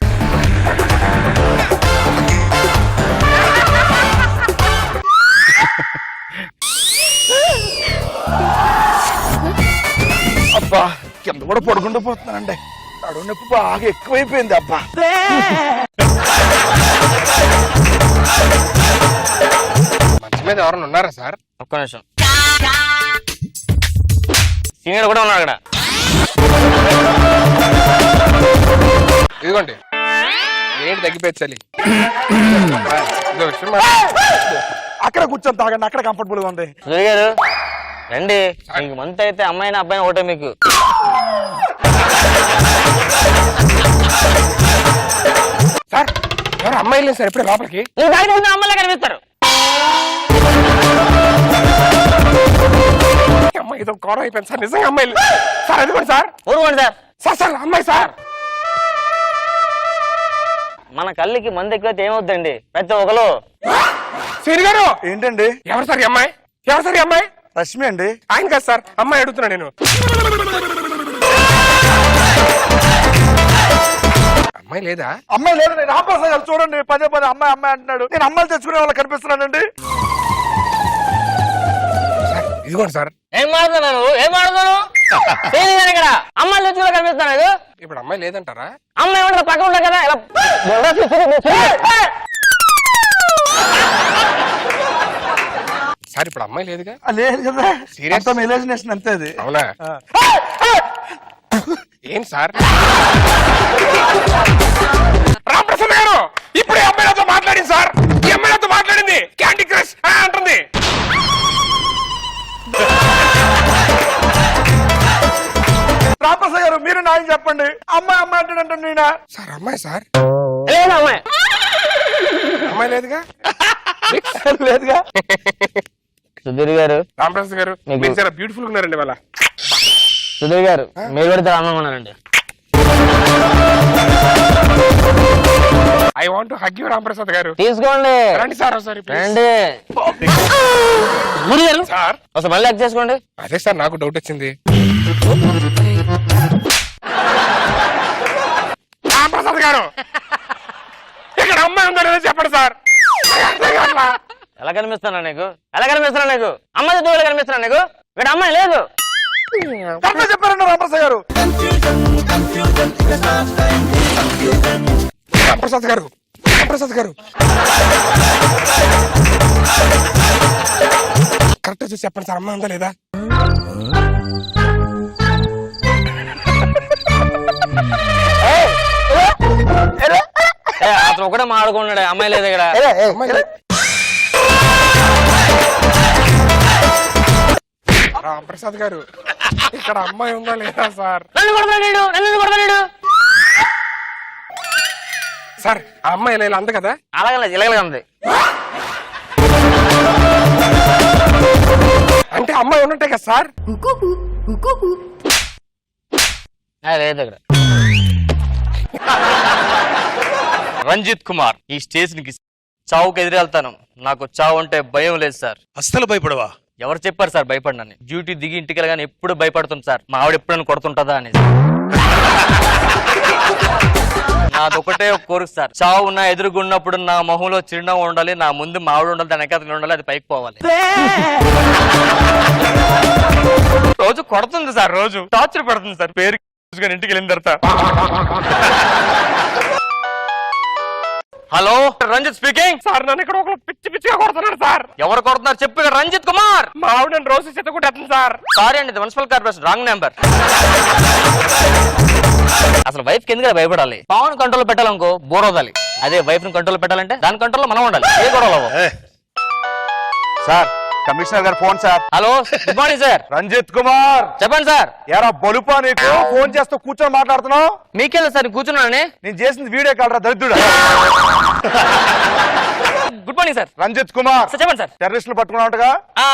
అబ్బా కింద కూడా పడుకుంటూ పోతున్నానండి. నడువు నొప్పి బాగా ఎక్కువైపోయింది. అబ్బా మంచి మీద ఎవరైనా ఉన్నారా సార్? ఒక్క నిమిషం. సీనియర్ కూడా ఉన్నాడు అక్కడ. ఇదిగోండి, ఏంటి తగ్గిపోయి చలి. అక్కడ కూర్చొని తాగండి, అక్కడ కంఫర్టబుల్ గా ఉంది. సుధీర్ గారు రండి. మీకు మంత్ అయితే అమ్మాయిని అబ్బాయిని ఒకటే మీకు. సార్ ఎవరు అమ్మాయిలు సార్? ఎప్పుడే లోపలికి అమ్మాయిలే కనిపిస్తారు. అమ్మాయి ఏదో గౌరవం అయిపోయింది సార్. నిజంగా అమ్మాయిలు సార్. ఎందుకోండి సార్. ఊరుకోండి సార్. సార్ సార్ అమ్మాయి సార్. మన కళ్ళకి మంది ఎక్కువైతే ఏమవుద్దండి? ప్రతి ఒక్కరు. సీని గారు ఏంటండి? ఎవరు సార్ ఈ అమ్మాయి? ఎవరు సార్ ఈ అమ్మాయి? రష్మి అండి. ఆయన కాదు సార్, అమ్మాయి అడుగుతున్నా నేను. అమ్మాయి లేదా? అమ్మాయి లేదండి. రామప్రసాద్ గారు చూడండి, పదే పదే అమ్మాయి అమ్మాయి అంటున్నాడు. నేను అమ్మాయిలు తెచ్చుకునే వాళ్ళకి కనిపిస్తున్నానండి. ఇదిగోండి సార్. ఏం మాట్లాడుతున్నాను ఇక్కడ అమ్మాయిలు తెచ్చుకో కనిపిస్తాను. ఇప్పుడు అమ్మాయి లేదంటారా? అమ్మాయి ఏమంటారు పక్కన ఉంటా కదా ఇలా సార్ ఇప్పుడు అమ్మాయి లేదుగా? లేదు కదా, Serious? ఇమాజినేషన్ అంతే అది. అవునా? ఏం సార్? రామప్రసాద్ గారు ఇప్పుడు ఈ అమ్మాయిలతో మాట్లాడింది సార్. ఈ అమ్మాయిలతో మాట్లాడింది క్యాండీ క్రష్ అంటుంది. రామప్రసాద్ గారు మీరు నాయన చెప్పండి. అమ్మాయి అమ్మాయి అంటే నేనా? సార్ అమ్మాయి సార్. లేదు అమ్మాయి అమ్మాయి లేదుగా? లేదుగా. సుధీర్ గారు, రామప్రసాద్ గారు మీరు చాలా బ్యూటిఫుల్ ఉన్నారండి వాళ్ళ. సుధీర్ గారు మీరు పెడితే ఆనందంగా ఉన్నారండి. I want to hug you Ramprasad గారు. తీసుకోండి రండి సార్ ఒకసారి please. రండి సుధీర్ గారు సార్ ఒకసారి మళ్ళీ యాక్ట్ చేసుకోండి. అదే సార్ నాకు డౌట్ వచ్చింది. రామప్రసాద్ గారు ఇక్కడ అమ్మాయి ఉందో లేదో చెప్పండి సార్. ఎలా కనిపిస్తున్నా నీకు? ఎలా కనిపిస్తున్నా నీకు? అమ్మాయి దూరం కనిపిస్తున్నా నీకు? ఇక్కడ అమ్మాయి లేదు. చెప్పారండి రామప్రసాద్ గారు. రామప్రసాద్ గారు, రామప్రసాద్ గారు కరెక్ట్ చూసి చెప్పండి సార్, అమ్మాయి ఉందా లేదా? అతను ఒకటే మాడుకున్నాడు, అమ్మాయి లేదు ఇక్కడ. అమ్మాయి లేదు. రామప్రసాద్ గారు ఇక్కడ అమ్మాయి ఉందా లేదా సార్? నన్ను కొడతాడు సార్ ఆ అమ్మాయి ఇలా అంది కదా? అలాగే ఇలాగలగా ఉంది. అంటే అమ్మాయి ఉన్నట్టే కదా సార్? లేదు ఇక్కడ. రంజిత్ కుమార్, ఈ స్టేషన్ కి చావుకి ఎదురెళ్తాను. నాకు చావు అంటే భయం లేదు సార్. అస్సలు భయపడవా? ఎవరు చెప్పారు సార్ భయపడినని? డ్యూటీ దిగి ఇంటికి వెళ్ళగానే ఎప్పుడు భయపడుతుంది సార్, మా ఆవిడ ఎప్పుడైనా కొడుతుంటదా అని. నాదొకటే ఒక కోరిక సార్, చావు నా ఎదురుగున్నప్పుడు నా మొహంలో చిరునవ్వు ఉండాలి, నా ముందు మా ఆవిడ ఉండాలి, దాని వెనకాల ఉండాలి, అది పైకి పోవాలి. రోజు కొడుతుంది సార్, రోజు టార్చర్ పెడుతుంది సార్. పేరు ఇంటికి వెళ్ళిన తర్వాత. Hello Ranjith speaking. సార్ నన్ను ఇక్కడ ఒక పిచ్చి పిచ్చిగా కొడుతున్నారు సార్. ఎవరు కొడుతున్నారు చెప్పు. ఇక్కడ రంజిత్ కుమార్. మా ఆవిడ నన్ను రోజు చెత్తకుంటేస్తుంది సార్. సారీ అండి, మున్సిపల్ కార్పొరేషన్ రాంగ్ నెంబర్. అసలు వైఫ్ కి ఎందుకు భయపడాలి? పవన్ కంట్రోల్ పెట్టాలనుకో బోర్ వదాలి. అదే వైఫ్ ని కంట్రోల్ పెట్టాలంటే దాని కంట్రోల్ మనం ఉండాలి. ఏ గొడవలు సార్ కమిషనర్ గారు phone sir. Hello good morning sir. Ranjit Kumar చెప్పండి సార్. ఎరా బలుపా నీకు ఫోన్ చేస్తూ కూర్చొని మాట్లాడుతున్నావు? మీకెళ్ళి సార్ కూర్చున్నానని. నేను చేసింది వీడియో కాల్ రా దరిద్రుడా. Good morning sir. Ranjit Kumar sir చెప్పండి సార్. టెర్రరిస్టులు పట్టుకున్నావుగా?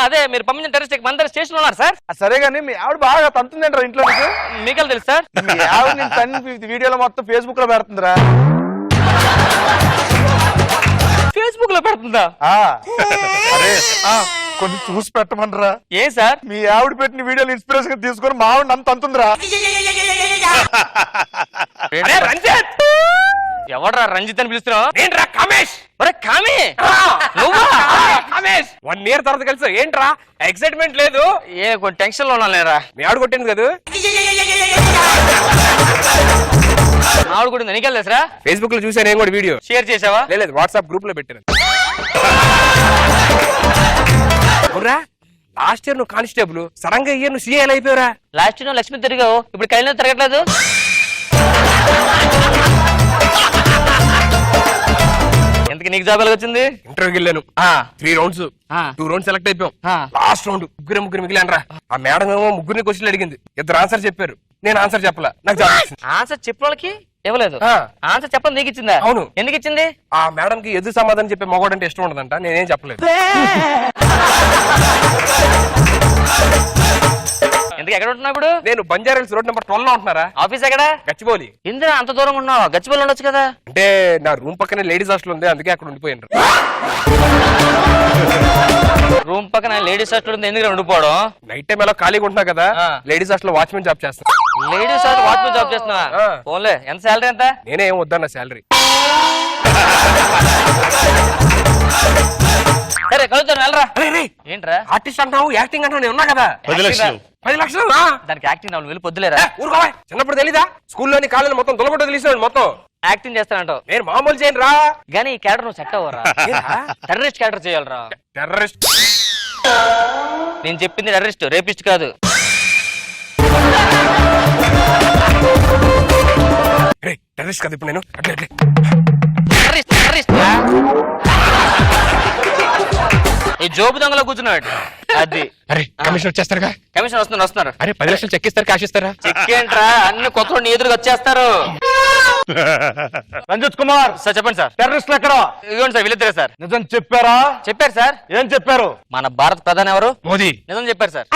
అదే మీరు పంపించిన టెర్రరిస్ట్ మన స్టేషన్ ఉన్నారు సార్. సరే గానీ మీ ఆవిడ బాగా తంతుందంటారా ఇంట్లో నీకు? మీకెళ్ళి తెలుసు సార్. మీ ఆవిడ నేను తన్ని వీడియోలో మొత్తం ఫేస్బుక్ లో పెడుతుందిరా. ఫేస్బుక్ లో పెడుతుందా? అరే కొంచెం చూసి పెట్టమనరా. ఏ సార్? మీ ఆవిడ పెట్టిన వీడియోలు ఇన్స్పిరేషన్ తీసుకొని మా ఆవిడ అంత అంతుందిరా. రంజిత్ ఎవడ్రా రంజిత్ అని పిలుస్తున్నావు? ఏంట్రా కమేష్? ఒరే కామి నువ్వా? కమేష్ 1 year తర్వాత కలిసి ఏంట్రా ఎక్సైట్మెంట్ లేదు? ఏ కొంచెం టెన్షన్ లో ఉన్నా లేరా. మీ ఆవిడ కొట్టింది కదా? ఆవిడ కూడా నీకెళ్ళి తెలుసురా? ఫేస్బుక్ లో చూసాను నేను కూడా వీడియో. షేర్ చేసావా? లేదు వాట్సాప్ గ్రూప్ లో పెట్టాను. లాస్ట్ ఇయర్ నువ్వు కానిస్టేబుల్, సడన్ గా ఇయర్ నువ్వు సీఏ అయిపోయారా? లాస్ట్ ఇయర్ లక్ష్మి తిరిగావు, ఇప్పుడు కైలో తిరగట్లేదు. ఎంతకి నీకు జాబ్ వచ్చింది? ఇంటర్వ్యూకి వెళ్ళాను. 3 rounds 2 rounds సెలెక్ట్ అయిపోయాం. లాస్ట్ రౌండ్ ముగ్గురు మిగిలినరా. ఆ మేడం ఏమో ముగ్గురిని క్వశ్చన్లు అడిగింది, 2 ఆన్సర్ చెప్పారు. నేను ఆన్సర్ చెప్పలా, నాకు జాబ్ వచ్చింది. ఆన్సర్ చెప్పిన వాళ్ళకి ఇవ్వలేదు. ఆన్సర్ చెప్పడం నీకు ఇచ్చిందా? అవును. ఎందుకు ఇచ్చింది? ఆ మేడం కి ఎదురు సమాధానం చెప్పే మగవాడు అంటే ఇష్టం ఉండదంట, నేనేం చెప్పలేదు. ఇంటికి ఎక్కడ ఉంటున్నావు ఇప్పుడు? నేను బంజారాల్స్ రోడ్ నెంబర్ 12 లో ఉంటున్నారా. ఆఫీస్ ఎక్కడ? గచ్చిబౌలి. ఇంద్ర అంత దూరం ఉన్నావు, గచ్చిబౌలి ఉండొచ్చు కదా. అంటే నా రూమ్ పక్కనే లేడీస్ హాస్టల్ ఉంది, అందుకే అక్కడ ఉండిపోయాను. రూమ్ పక్కన లేడీస్ హాస్టల్ ఉంది, ఎందుకు ఉండిపోవడం? నైట్ టైం ఎలా ఖాళీగా ఉంటున్నా కదా, లేడీస్ హాస్టల్ వాచ్మెన్ జాబ్ చేస్తాను. లేడీస్ హాస్టల్ వాచ్మెన్ జాబ్ చేస్తున్నా? ఫోన్లే, ఎంత శాలరీ ఎంత? నేనే ఏం వద్దన్న శాలరీ. సరే కలుగుతాను, వెళ్ళరా. ఏంట్రా ఆర్టిస్ట్ అంటావు, యాక్టింగ్ అంటావు, నేను ఉన్నా కదా. 10 లక్షలు. 10 లక్షలు దానికి యాక్టింగ్ రావాలి, వెళ్ళి పొద్దులేరా. ఊరుకోవా, చిన్నప్పుడు తెలీదా? స్కూల్లోని కాలేజీ మొత్తం దొలగొట్ట తెలిసాడు మొత్తం. యాక్టింగ్ చేస్తానంటావు నేను మామూలు చేయను రా. కానీ ఈ క్యారెక్టర్ నువ్వు సెట్ అవ్వరా. టెర్రరిస్ట్ క్యారెక్టర్ చేయాలరా. టెర్రరిస్ట్? నేను చెప్పింది టెర్రరిస్ట్, రేపిస్ట్ కాదు. టెర్రరిస్ట్ కాదు ఇప్పుడు నేను. అట్లే అట్లే టెర్రరిస్ట్, టెర్రరిస్ట్. ఈ జోబు దొంగలో కూర్చున్నాడు అది. అరే కమిషన్ వచ్చేస్తారుగా. కమిషన్ వస్తున్నారు. అరే 10 లక్షలు చెక్ ఇస్తారు, క్యాష్ ఇస్తారా? చెక్ ఏంట్రా, అన్ని కొత్త నీ ఎదురుగా వచ్చేస్తారు. రంజిత్ కుమార్ సార్ చెప్పండి సార్. టెర్రరిస్టులు ఎక్కడ? ఇదిగోండి సార్, వీళ్ళిద్దరే సార్. నిజం చెప్పారా? చెప్పారు సార్. ఏం చెప్పారు? మన భారత ప్రధాని ఎవరు? మోదీ. నిజం చెప్పారు సార్.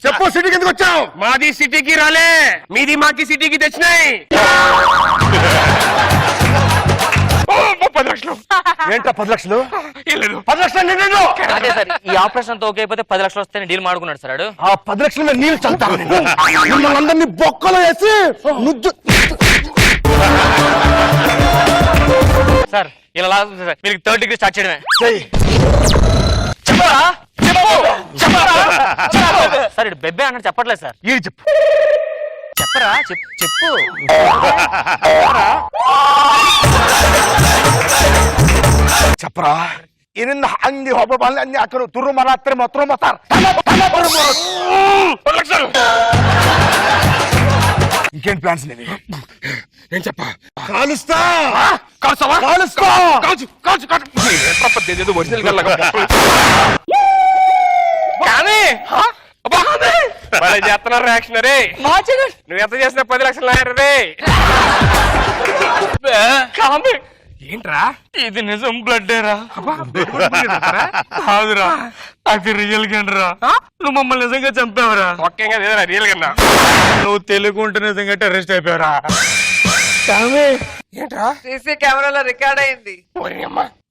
చెప్పు, సిటీకి ఎందుకు వచ్చావు? మాది సిటీకి రాలే, మీది మాకి సిటీకి తెచ్చినాయి. 10 లక్షలు. ఏంటా 10 లక్షలు? ఏం లేదు. 10 లక్షలు నిన్ను. అదే సార్, ఈ ఆపరేషన్ తో ఓకే అయిపోతే 10 లక్షలు వస్తాయని డీల్ మాడుకున్నాడు సార్. ఆ 10 లక్షల మీద నీళ్ళు చల్తాను. మిమ్మల్ని అందరినీ బొక్కలో వేసి ముద్దు. సార్ ఇలా లాస్ట్ సార్, మీరు 3rd డిగ్రీ స్టార్ట్ చేయడమే. చెయ్యి. సార్ ఇటు బెబ్బే అన్నట్టు చెప్పట్లేదు సార్. ఈ చెప్పు. చెప్పరా, చెప్పు. చెప్పరా. ఇన్ని అంది హోబల్ అన్ని అక్కడ తుర్రు మరాత్రి మొత్తం మొత్తారు. 10 లక్షలు. ఇంకేంటి ప్లాన్స్ లేవి? నేను చెప్పా. కాలుస్తా. కాల్చవా? కాలుస్తా. కాల్చు కాల్చు కాల్చు. ఏదో ఒరిజినల్ గల్లాగా కానీ చేస్తున్నారు రియాక్షన్. రే నువ్వు ఎంత చేసినా 10 లక్షలు నాయరు రే. ఏంట్రా ఇది నిజం బ్లడ్డేరా? కాదురా, అది రియల్ గండ్రా. నువ్వు మమ్మల్ని నిజంగా చంపావురా. ఒక్కేగా రియల్ కన్నా. నువ్వు తెలుగుంటే నిజంగా టెర్రరిస్ట్ అయిపోయారా. ఏంట్రా సీసీ కెమెరాలో రికార్డ్ అయింది.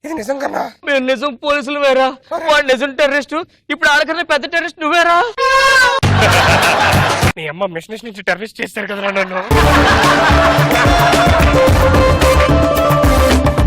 ఇది నిజం కన్నా. మేము నిజం పోలీసులు వేరా, వాడు నిజం టెర్రరిస్ట్. ఇప్పుడు ఆడకన్నా పెద్ద టెర్రరిస్ట్ నువ్వేరా. నీ అమ్మ మిషన్ నుంచి టెర్రరిస్ట్ చేస్తారు కదరా నన్ను.